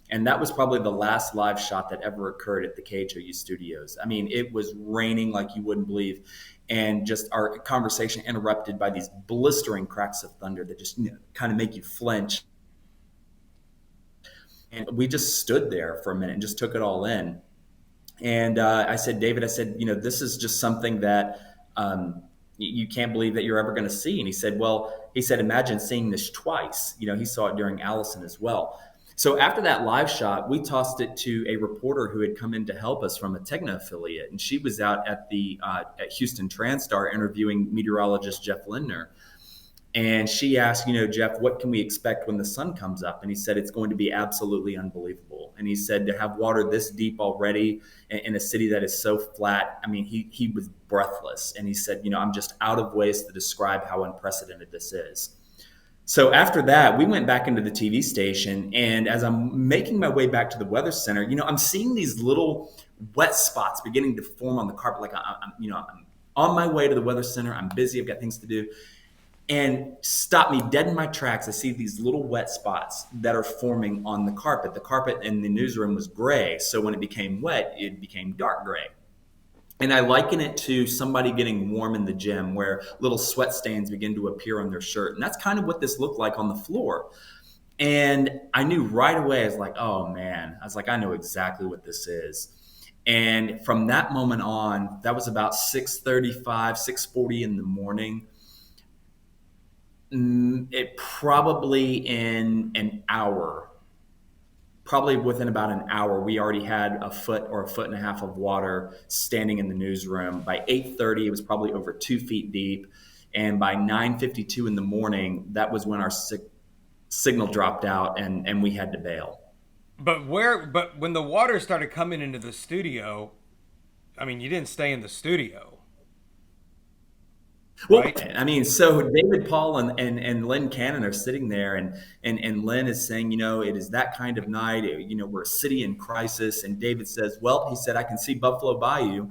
B: And that was probably the last live shot that ever occurred at the KHOU studios. I mean, it was raining like you wouldn't believe. And just our conversation interrupted by these blistering cracks of thunder that just kind of make you flinch. And we just stood there for a minute and just took it all in. And I said, David, I said, this is just something that you can't believe that you're ever going to see. And he said, well, imagine seeing this twice. He saw it during Allison as well. So after that live shot, we tossed it to a reporter who had come in to help us from a Tegna affiliate, and she was out at the at Houston TransStar interviewing meteorologist Jeff Lindner. And she asked, Jeff, what can we expect when the sun comes up? And he said, it's going to be absolutely unbelievable. And he said, to have water this deep already in a city that is so flat, I mean, he was breathless. And he said, I'm just out of ways to describe how unprecedented this is. So after that, we went back into the TV station, and as I'm making my way back to the weather center, I'm seeing these little wet spots beginning to form on the carpet. Like I'm on my way to the weather center. I'm busy. I've got things to do, and stop me dead in my tracks. I see these little wet spots that are forming on the carpet. The carpet in the newsroom was gray, so when it became wet, it became dark gray. And I liken it to somebody getting warm in the gym where little sweat stains begin to appear on their shirt. And that's kind of what this looked like on the floor. And I knew right away, I was like, oh man, I know exactly what this is. And from that moment on, that was about 6:35, 6:40 in the morning. It probably in an hour, probably within about an hour, we already had a foot or a foot and a half of water standing in the newsroom. By 8:30, it was probably over 2 feet deep. And by 9:52 in the morning, that was when our signal dropped out and we had to bail.
A: But when the water started coming into the studio, I mean, you didn't stay in the studio,
B: Well,
A: right?
B: I mean, so David Paul and Lynn Cannon are sitting there, and Lynn is saying, it is that kind of night. We're a city in crisis. And David says, well, he said, I can see Buffalo Bayou.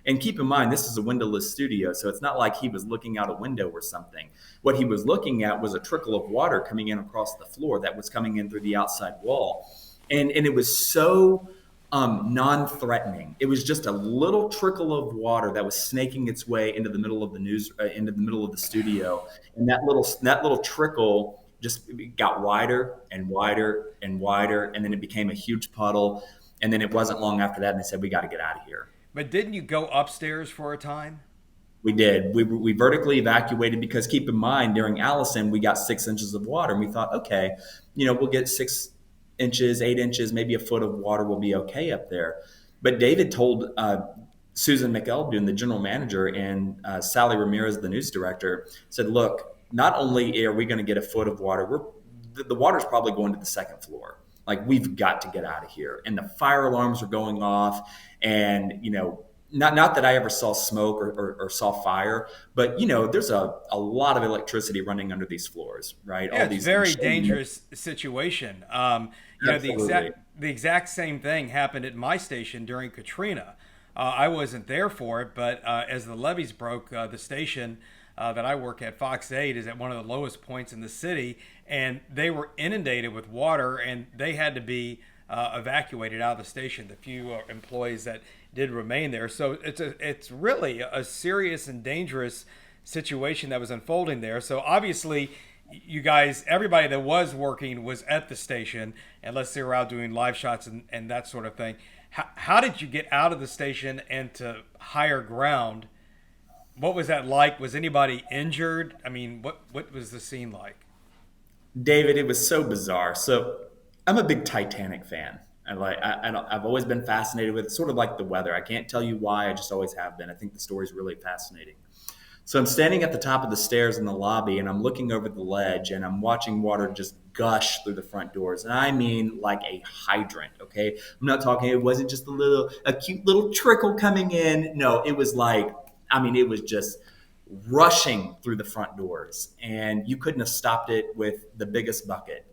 B: And keep in mind, this is a windowless studio, so it's not like he was looking out a window or something. What he was looking at was a trickle of water coming in across the floor that was coming in through the outside wall. And it was so non-threatening. It was just a little trickle of water that was snaking its way into the middle of into the middle of the studio, and that little trickle just got wider and wider and wider, and then it became a huge puddle. And then it wasn't long after that, and they said, "We got to get out of here."
A: But didn't you go upstairs for a time?
B: We did. We vertically evacuated because keep in mind, during Allison, we got 6 inches of water, and we thought, okay, we'll get 6 inches, 8 inches, maybe a foot of water will be okay up there. But David told Susan McEldoon, the general manager, and Sally Ramirez, the news director, said, look, not only are we going to get a foot of water, the water's probably going to the second floor. Like, we've got to get out of here. And the fire alarms were going off. And, not that I ever saw smoke or saw fire, but, there's a lot of electricity running under these floors, right?
A: Yeah,
B: All
A: it's a
B: these
A: very
B: machines.
A: dangerous situation.
B: Absolutely.
A: The exact same thing happened at my station during Katrina. I wasn't there for it, but as the levees broke, the station that I work at, Fox 8, is at one of the lowest points in the city, and they were inundated with water, and they had to be evacuated out of the station. The few employees that did remain there. So it's really a serious and dangerous situation that was unfolding there. So obviously, you guys, everybody that was working was at the station, unless they were out doing live shots and that sort of thing. How did you get out of the station and to higher ground? What was that like? Was anybody injured? I mean, what was the scene like?
B: David, it was so bizarre. So I'm a big Titanic fan. I've always been fascinated with it, sort of like the weather. I can't tell you why. I just always have been. I think the story's really fascinating. So I'm standing at the top of the stairs in the lobby, and I'm looking over the ledge, and I'm watching water just gush through the front doors. And I mean, like a hydrant. Okay, I'm not talking. It wasn't just a cute little trickle coming in. No, it was like, I mean, it was just rushing through the front doors, and you couldn't have stopped it with the biggest bucket.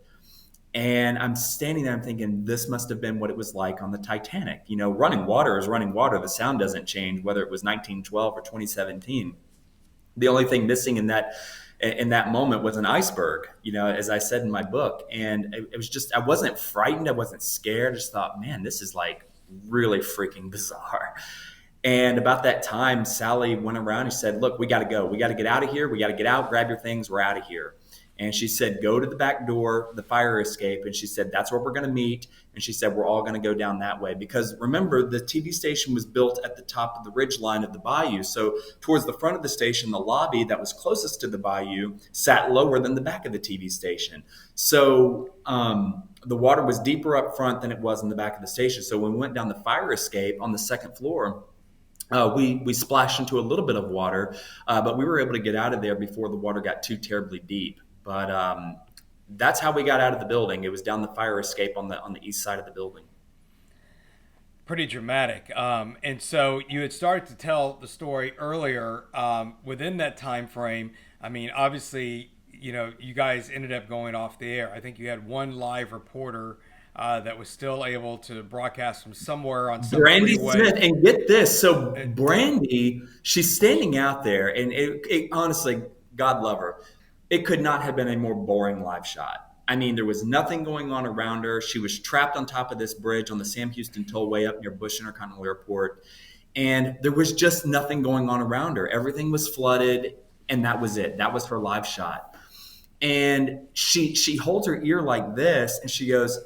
B: And I'm standing there, I'm thinking, this must have been what it was like on the Titanic. You know, running water is running water. The sound doesn't change, whether it was 1912 or 2017. The only thing missing in that moment was an iceberg, you know, as I said in my book. And it was just, I wasn't frightened. I wasn't scared. I just thought, man, this is like really freaking bizarre. And about that time, Sally went around and said, look, we got to go. We got to get out of here. We got to get out, grab your things. We're out of here. And she said, go to the back door, the fire escape. And she said, that's where we're going to meet. And she said, we're all going to go down that way. Because remember, the TV station was built at the top of the ridge line of the bayou. So towards the front of the station, the lobby that was closest to the bayou sat lower than the back of the TV station. So the water was deeper up front than it was in the back of the station. So when we went down the fire escape on the second floor, we splashed into a little bit of water, but we were able to get out of there before the water got too terribly deep. But that's how we got out of the building. It was down the fire escape on the east side of the building.
A: Pretty dramatic. And so you had started to tell the story earlier. Within that time frame, I mean, obviously, you know, you guys ended up going off the air. I think you had one live reporter that was still able to broadcast from somewhere on some
B: Brandy
A: freeway.
B: Smith, and get this. So Brandy, she's standing out there, and it honestly, God love her. It could not have been a more boring live shot. I mean, there was nothing going on around her. She was trapped on top of this bridge on the Sam Houston Tollway up near Bush Intercontinental Airport. And there was just nothing going on around her. Everything was flooded, and that was it. That was her live shot. And she holds her ear like this, and she goes,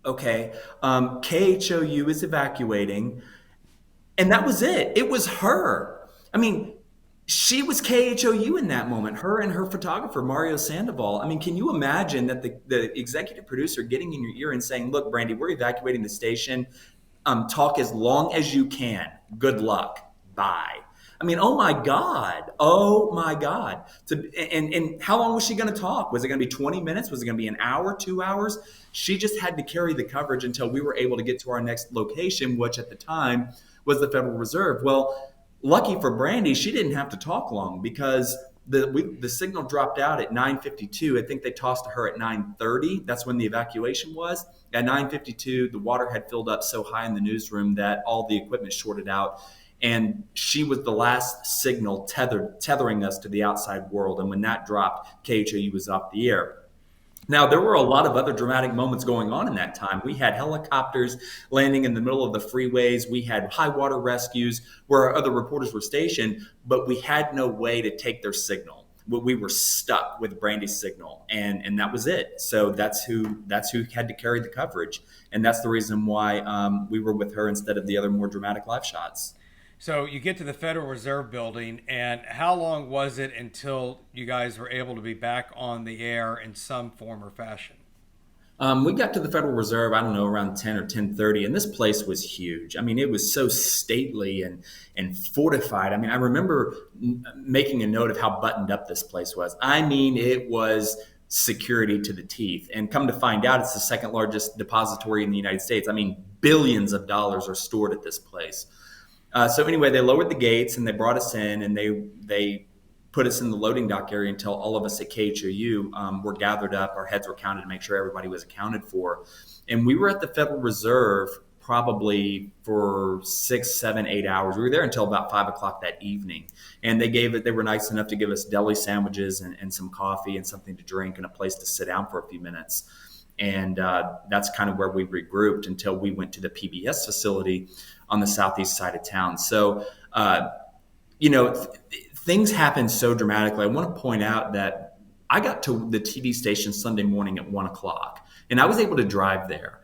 B: okay, KHOU is evacuating. And that was it. It was her. I mean, she was KHOU in that moment, her and her photographer, Mario Sandoval. I mean, can you imagine that the executive producer getting in your ear and saying, look, Brandy, we're evacuating the station. Talk as long as you can. Good luck. Bye. I mean, oh my God. Oh my God. And how long was she going to talk? Was it going to be 20 minutes? Was it going to be an hour, 2 hours? She just had to carry the coverage until we were able to get to our next location, which at the time was the Federal Reserve. Well, lucky for Brandy, she didn't have to talk long because the signal dropped out at 9:52. I think they tossed to her at 9:30. That's when the evacuation was. At 9:52, the water had filled up so high in the newsroom that all the equipment shorted out. And she was the last signal tethering us to the outside world. And when that dropped, KHOU was off the air. Now, there were a lot of other dramatic moments going on in that time. We had helicopters landing in the middle of the freeways. We had high water rescues where our other reporters were stationed, but we had no way to take their signal. We were stuck with Brandy's signal, and that was it. So that's who had to carry the coverage. And that's the reason why we were with her instead of the other more dramatic live shots.
A: So you get to the Federal Reserve building, and how long was it until you guys were able to be back on the air in some form or fashion?
B: We got to the Federal Reserve, I don't know, around 10 or 10:30, and this place was huge. I mean, it was so stately and fortified. I mean, I remember making a note of how buttoned up this place was. I mean, it was security to the teeth. And come to find out, it's the second largest depository in the United States. I mean, billions of dollars are stored at this place. So anyway, they lowered the gates and they brought us in, and they put us in the loading dock area until all of us at KHOU were gathered up. Our heads were counted to make sure everybody was accounted for. And we were at the Federal Reserve probably for 6, 7, 8 hours. We were there until about 5 o'clock that evening. And they were nice enough to give us deli sandwiches and some coffee and something to drink and a place to sit down for a few minutes. And that's kind of where we regrouped until we went to the PBS facility on the southeast side of town. So, things happen so dramatically. I want to point out that I got to the TV station Sunday morning at 1 o'clock, and I was able to drive there.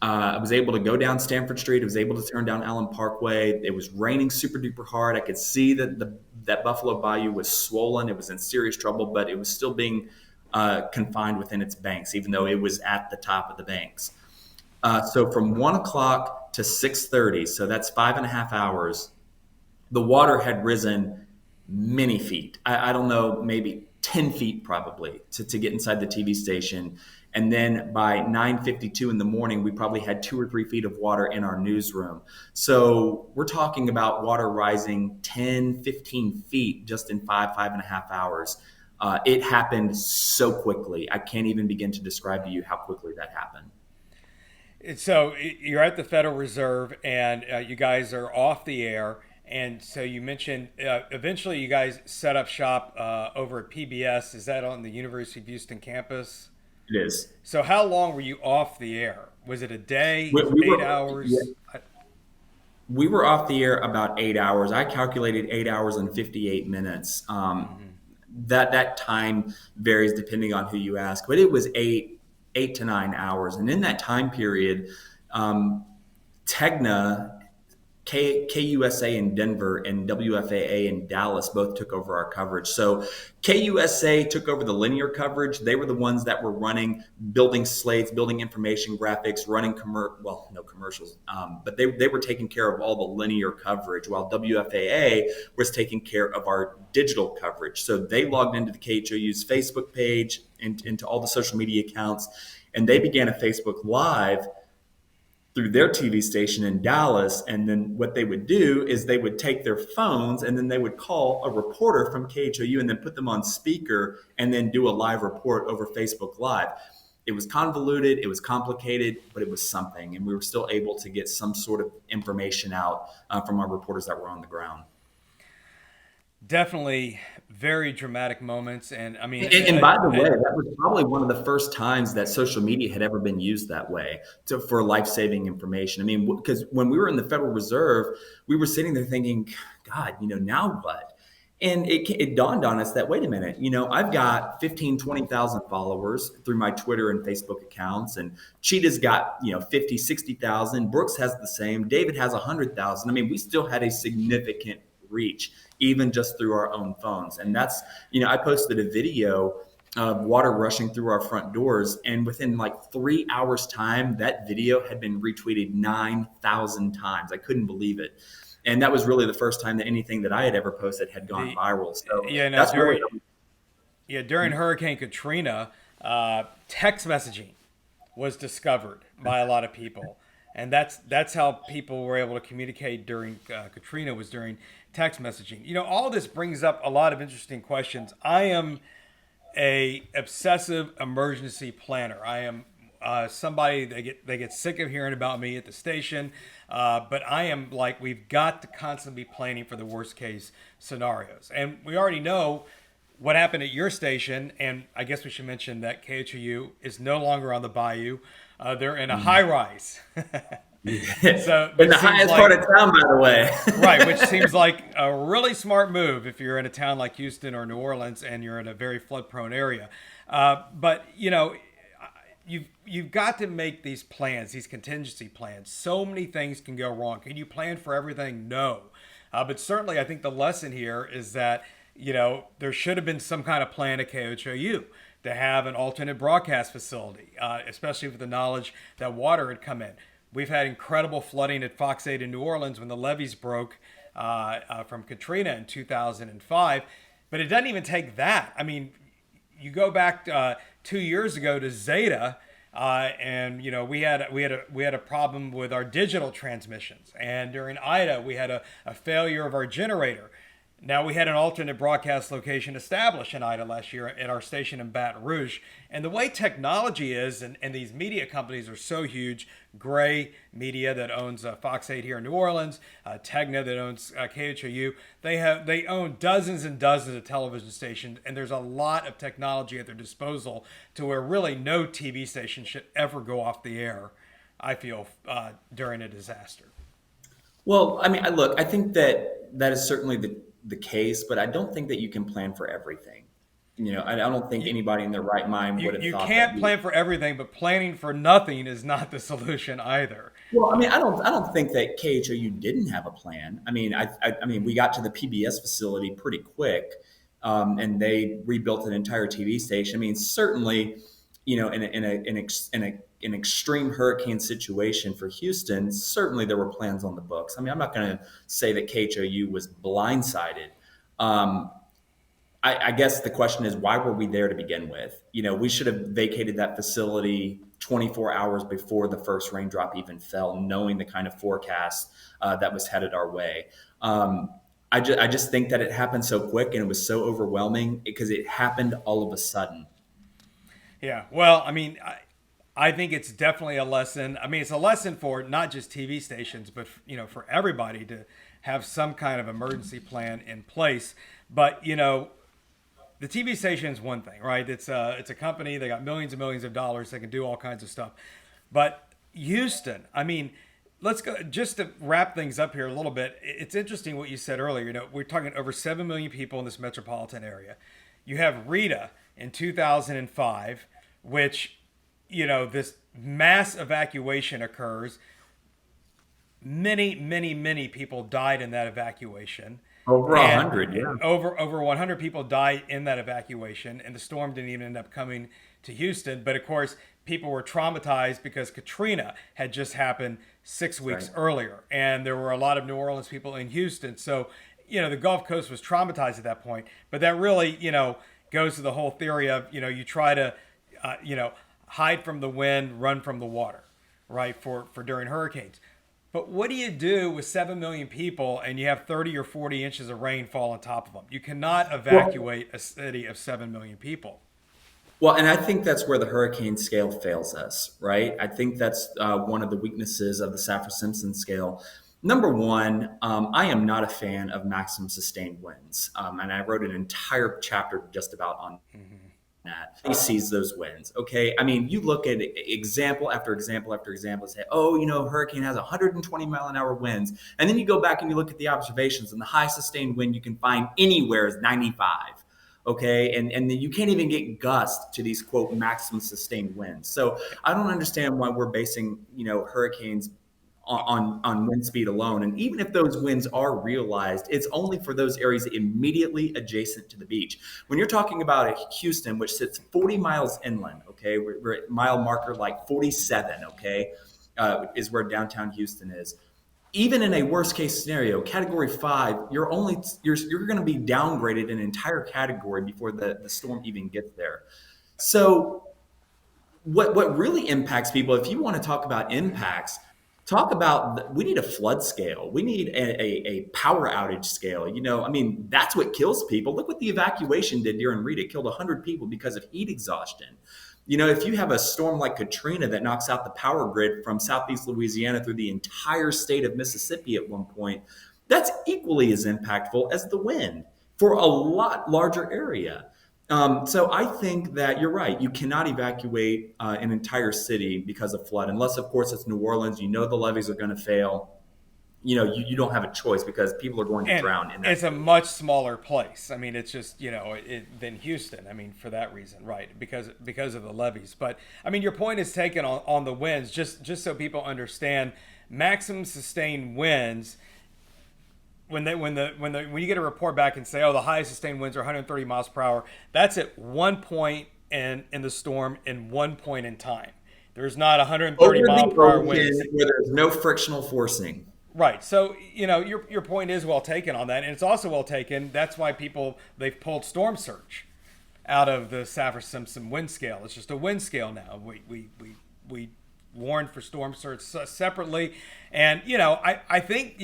B: I was able to go down Stanford Street. I was able to turn down Allen Parkway. It was raining super duper hard. I could see that that Buffalo Bayou was swollen. It was in serious trouble, but it was still being confined within its banks, even though it was at the top of the banks. So from 1 o'clock to 6:30, so that's 5.5 hours, the water had risen many feet. I don't know, maybe 10 feet probably to get inside the TV station. And then by 9:52 in the morning, we probably had 2 or 3 feet of water in our newsroom. So we're talking about water rising 10, 15 feet just in 5.5 hours. It happened so quickly. I can't even begin to describe to you how quickly that happened.
A: So you're at the Federal Reserve, and you guys are off the air. And so you mentioned eventually you guys set up shop over at PBS. Is that on the University of Houston campus?
B: It is.
A: So how long were you off the air? Was it a day,
B: We
A: 8 hours?
B: Yeah. We were off the air about 8 hours. I calculated 8 hours and 58 minutes. That time varies depending on who you ask, but it was 8 to 9 hours. And in that time period, Tegna, KUSA in Denver and WFAA in Dallas both took over our coverage. So KUSA took over the linear coverage. They were the ones that were running, building slates, building information graphics, running no commercials, but they were taking care of all the linear coverage, while WFAA was taking care of our digital coverage. So they logged into the KHOU's Facebook page and into all the social media accounts, and they began a Facebook Live through their TV station in Dallas. And then what they would do is they would take their phones and then they would call a reporter from KHOU and then put them on speaker and then do a live report over Facebook Live. It was convoluted, it was complicated, but it was something. And we were still able to get some sort of information out from our reporters that were on the ground.
A: Definitely very dramatic moments. And I mean,
B: and by the way, that was probably one of the first times that social media had ever been used that way for life-saving information. I mean, because when we were in the Federal Reserve, we were sitting there thinking, God, now what? And it dawned on us that, wait a minute, I've got 15, 20,000 followers through my Twitter and Facebook accounts, and Cheetah's got, 50, 60,000. Brooks has the same. David has 100,000. I mean, we still had a significant reach, even just through our own phones. And that's, I posted a video of water rushing through our front doors, and within like 3 hours time, that video had been retweeted 9,000 times. I couldn't believe it. And that was really the first time that anything that I had ever posted had gone viral. So that's
A: during Hurricane Katrina, text messaging was discovered by a lot of people. And that's how people were able to communicate during Katrina, was during text messaging. All this brings up a lot of interesting questions. I am a obsessive emergency planner. I am somebody they get sick of hearing about me at the station, but I am like, we've got to constantly be planning for the worst case scenarios. And we already know what happened at your station, and I guess we should mention that KHOU is no longer on the bayou. They're in a high rise.
B: So in the highest part of town, by the way.
A: Right, which seems like a really smart move if you're in a town like Houston or New Orleans and you're in a very flood-prone area. But you've got to make these plans, these contingency plans. So many things can go wrong. Can you plan for everything? No. But certainly, I think the lesson here is that there should have been some kind of plan at KHOU to have an alternate broadcast facility, especially with the knowledge that water had come in. We've had incredible flooding at Fox 8 in New Orleans when the levees broke from Katrina in 2005. But it doesn't even take that. I mean, you go back 2 years ago to Zeta, and we had a problem with our digital transmissions. And during Ida, we had a failure of our generator. Now, we had an alternate broadcast location established in Ida last year at our station in Baton Rouge. And the way technology is, and these media companies are so huge, Gray Media that owns Fox 8 here in New Orleans, Tegna that owns KHOU, they own dozens and dozens of television stations, and there's a lot of technology at their disposal to where really no TV station should ever go off the air, I feel, during a disaster.
B: Well, I mean, look, I think that is certainly the case, but I don't think that you can plan for everything. I don't think anybody in their right mind would have
A: You
B: thought
A: can't
B: that.
A: plan for everything, but planning for nothing is not the solution either.
B: Well, I mean, I don't think that KHOU didn't have a plan. I mean, I mean, we got to the PBS facility pretty quick, and they rebuilt an entire TV station. I mean, certainly, in an extreme hurricane situation for Houston, certainly there were plans on the books. I mean, I'm not going to say that KHOU was blindsided. I guess the question is, why were we there to begin with? We should have vacated that facility 24 hours before the first raindrop even fell, knowing the kind of forecast that was headed our way. I just think that it happened so quick and it was so overwhelming because it happened all of a sudden.
A: Yeah, well, I mean, I think it's definitely a lesson. I mean, it's a lesson for not just TV stations, but for everybody to have some kind of emergency plan in place. But the TV station is one thing, right? It's a company. They got millions and millions of dollars. They can do all kinds of stuff. But Houston, I mean, let's go just to wrap things up here a little bit. It's interesting what you said earlier. We're talking over 7 million people in this metropolitan area. You have Rita in 2005, which, this mass evacuation occurs. Many, many, many people died in that evacuation.
B: Over 100, yeah.
A: Over 100 people died in that evacuation, and the storm didn't even end up coming to Houston. But of course, people were traumatized because Katrina had just happened 6 weeks earlier, and there were a lot of New Orleans people in Houston. So, the Gulf Coast was traumatized at that point. But that really, goes to the whole theory of, you try to, hide from the wind, run from the water, right, for during hurricanes. But what do you do with 7 million people and you have 30 or 40 inches of rain fall on top of them? You cannot evacuate a city of 7 million people.
B: Well, and I think that's where the hurricane scale fails us, right? I think that's one of the weaknesses of the Saffir-Simpson scale. Number one, I am not a fan of maximum sustained winds. And I wrote an entire chapter just about on that. He sees those winds. Okay. I mean, you look at example after example after example and say, hurricane has 120 mile an hour winds. And then you go back and you look at the observations, and the high sustained wind you can find anywhere is 95. Okay. And you can't even get gusts to these quote maximum sustained winds. So I don't understand why we're basing, hurricanes on wind speed alone. And even if those winds are realized, it's only for those areas immediately adjacent to the beach. When you're talking about Houston, which sits 40 miles inland, okay, we're at mile marker like 47, okay, is where downtown Houston is. Even in a worst case scenario, category 5, you're going to be downgraded an entire category before the storm even gets there. So what really impacts people, if you want to talk about impacts, talk about, we need a flood scale. We need a power outage scale. I mean, that's what kills people. Look what the evacuation did during Rita. It killed 100 people because of heat exhaustion. If you have a storm like Katrina that knocks out the power grid from Southeast Louisiana through the entire state of Mississippi at one point, that's equally as impactful as the wind for a lot larger area. So I think that you're right. You cannot evacuate an entire city because of flood, unless, of course, it's New Orleans. The levees are going to fail. You don't have a choice because people are going to drown in that.
A: It's a much smaller place. I mean, it's just, than Houston. I mean, for that reason, right? Because of the levees. But I mean, your point is taken on the winds, just so people understand maximum sustained winds. When you get a report back and say, the highest sustained winds are 130 miles per hour, that's at one point in the storm in one point in time. There's not 130 mile per hour winds
B: where there's no frictional forcing.
A: Right. So, your point is well taken on that. And it's also well taken. That's why they've pulled storm surge out of the Saffir-Simpson wind scale. It's just a wind scale now. We warned for storm surge separately. And, I think,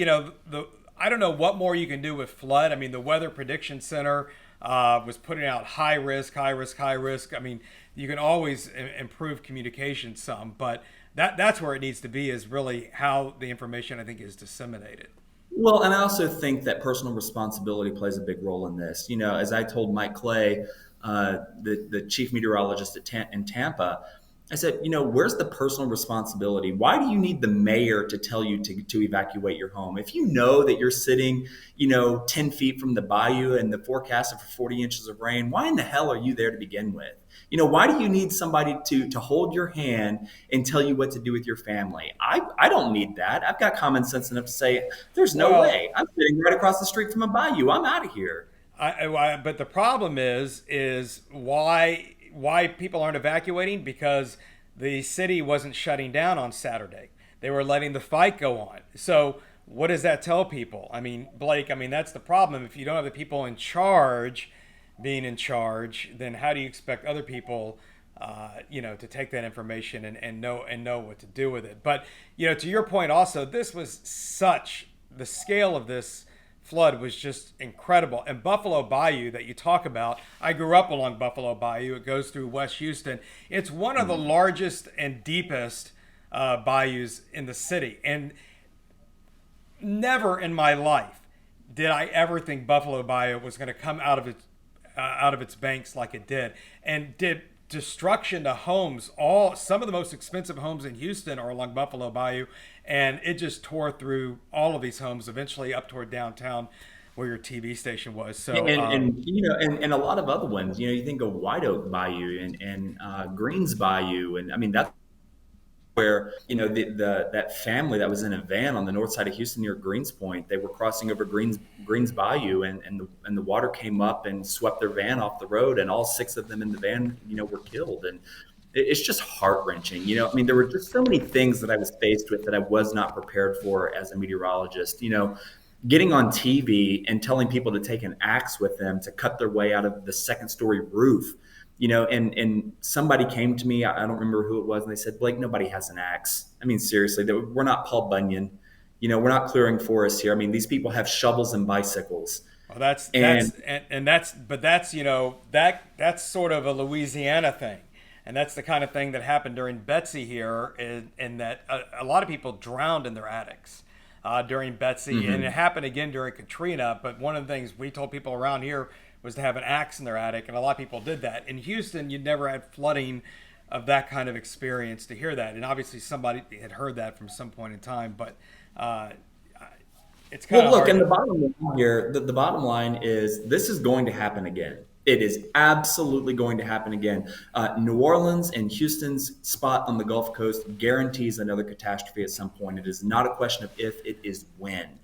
A: I don't know what more you can do with flood. I mean, the Weather Prediction Center was putting out high risk, high risk, high risk. I mean, you can always improve communication some, but that's where it needs to be, is really how the information, I think, is disseminated.
B: Well, and I also think that personal responsibility plays a big role in this. As I told Mike Clay, the chief meteorologist in Tampa, I said, where's the personal responsibility? Why do you need the mayor to tell you to evacuate your home? If you know that you're sitting, 10 feet from the bayou and the forecast is for 40 inches of rain, why in the hell are you there to begin with? Why do you need somebody to hold your hand and tell you what to do with your family? I don't need that. I've got common sense enough to say, there's no
A: Well,
B: way. I'm sitting right across the street from a bayou. I'm out of here.
A: but the problem is why people aren't evacuating, because the city wasn't shutting down on Saturday. They were letting the fight go on. So what does that tell people? I mean, Blake, I mean, that's the problem. If you don't have the people in charge being in charge, then how do you expect other people, to take that information and know what to do with it? But to your point, also, this was such the scale of this flood was just incredible. And Buffalo Bayou that you talk about, I grew up along Buffalo Bayou. It goes through West Houston. It's one of the largest and deepest bayous in the city. And never in my life did I ever think Buffalo Bayou was going to come out of its banks like it did, and did destruction to homes. All some of the most expensive homes in Houston are along Buffalo Bayou, and it just tore through all of these homes, eventually up toward downtown where your TV station was. So
B: And a lot of other ones. You think of White Oak Bayou and Greens Bayou, and I mean that's where that family that was in a van on the north side of Houston near Greens Point. They were crossing over Greens Bayou, and the water came up and swept their van off the road, and all six of them in the van were killed. And it's just heart wrenching. I mean, there were just so many things that I was faced with that I was not prepared for as a meteorologist. Getting on TV and telling people to take an axe with them to cut their way out of the second story roof. And somebody came to me, I don't remember who it was, and they said, Blake, nobody has an axe. I mean, seriously, we're not Paul Bunyan. We're not clearing forests here. I mean, these people have shovels and bicycles.
A: well, that's sort of a Louisiana thing. And that's the kind of thing that happened during Betsy here, in that a lot of people drowned in their attics during Betsy, and it happened again during Katrina. But one of the things we told people around here was to have an axe in their attic, and a lot of people did that. In Houston, you never had flooding of that kind of experience to hear that, and obviously somebody had heard that from some point in time. But uh, it's kind
B: Well,
A: of
B: look,
A: hard
B: and the
A: to.
B: bottom line here, the bottom line is this is going to happen again. It is absolutely going to happen again. New Orleans and Houston's spot on the Gulf Coast guarantees another catastrophe at some point. It is not a question of if, it is when.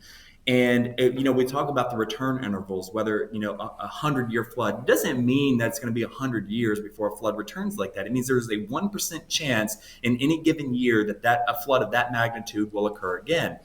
B: And we talk about the return intervals, whether a 100-year flood doesn't mean that it's going to be 100 years before a flood returns like that. It means there's a 1% chance in any given year that a flood of that magnitude will occur again.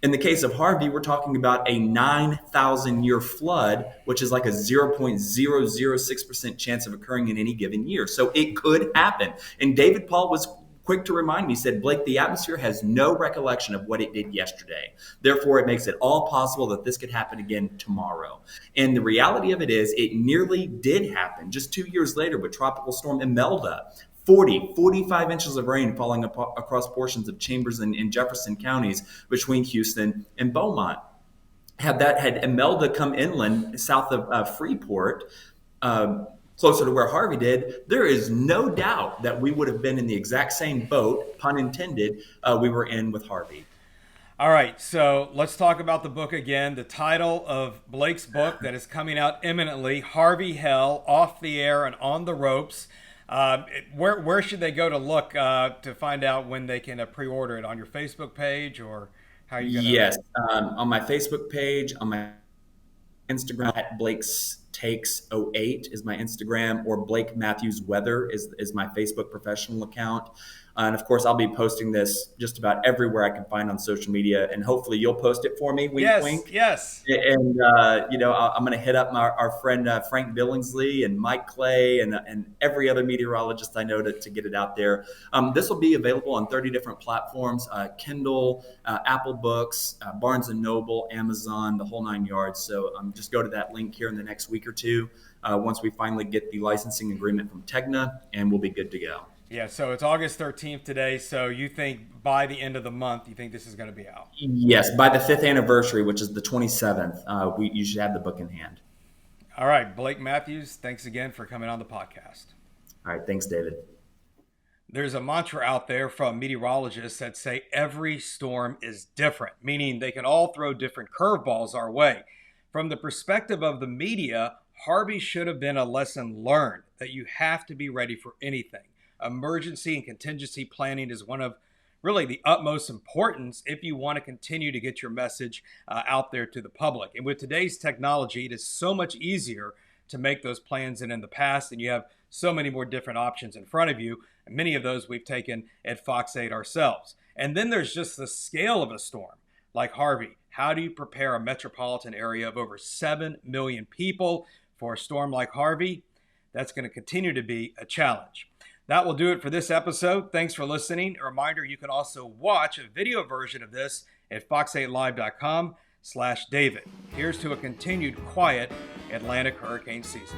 B: In the case of Harvey, we're talking about a 9,000-year flood, which is like a 0.006% chance of occurring in any given year. So it could happen. And David Paul was quick to remind me, he said, Blake, the atmosphere has no recollection of what it did yesterday. Therefore, it makes it all possible that this could happen again tomorrow. And the reality of it is, it nearly did happen just 2 years later with Tropical Storm Imelda. 45 inches of rain falling across portions of Chambers and Jefferson counties between Houston and Beaumont. Had Imelda come inland south of Freeport, closer to where Harvey did, there is no doubt that we would have been in the exact same boat, pun intended, we were in with Harvey.
A: All right, so let's talk about the book again. The title of Blake's book that is coming out imminently, Harvey Hell, Off the Air and on the Ropes. Where should they go to look to find out when they can pre-order it? On your Facebook page, or how are you going to?
B: Yes, on my Facebook page, on my Instagram at Blake's Takes 08 is my Instagram, or Blake Mathews Weather is my Facebook professional account. And of course, I'll be posting this just about everywhere I can find on social media, and hopefully you'll post it for me. Wink,
A: Yes,
B: wink.
A: yes.
B: And I'm going to hit up our friend Frank Billingsley and Mike Clay and every other meteorologist I know to get it out there. This will be available on 30 different platforms: Kindle, Apple Books, Barnes and Noble, Amazon, the whole 9 yards. So just go to that link here in the next week or two once we finally get the licensing agreement from Tegna, and we'll be good to go.
A: Yeah, so it's August 13th today. So you think by the end of the month, you think this is going to be out?
B: Yes, by the 5th anniversary, which is the 27th, you should have the book in hand.
A: All right, Blake Mathews, thanks again for coming on the podcast.
B: All right, thanks, David.
A: There's a mantra out there from meteorologists that say every storm is different, meaning they can all throw different curveballs our way. From the perspective of the media, Harvey should have been a lesson learned that you have to be ready for anything. Emergency and contingency planning is one of really the utmost importance if you want to continue to get your message out there to the public. And with today's technology, it is so much easier to make those plans than in the past, and you have so many more different options in front of you. And many of those we've taken at Fox 8 ourselves. And then there's just the scale of a storm like Harvey. How do you prepare a metropolitan area of over 7 million people for a storm like Harvey? That's going to continue to be a challenge. That will do it for this episode. Thanks for listening. A reminder, you can also watch a video version of this at fox8live.com/David. Here's to a continued quiet Atlantic hurricane season.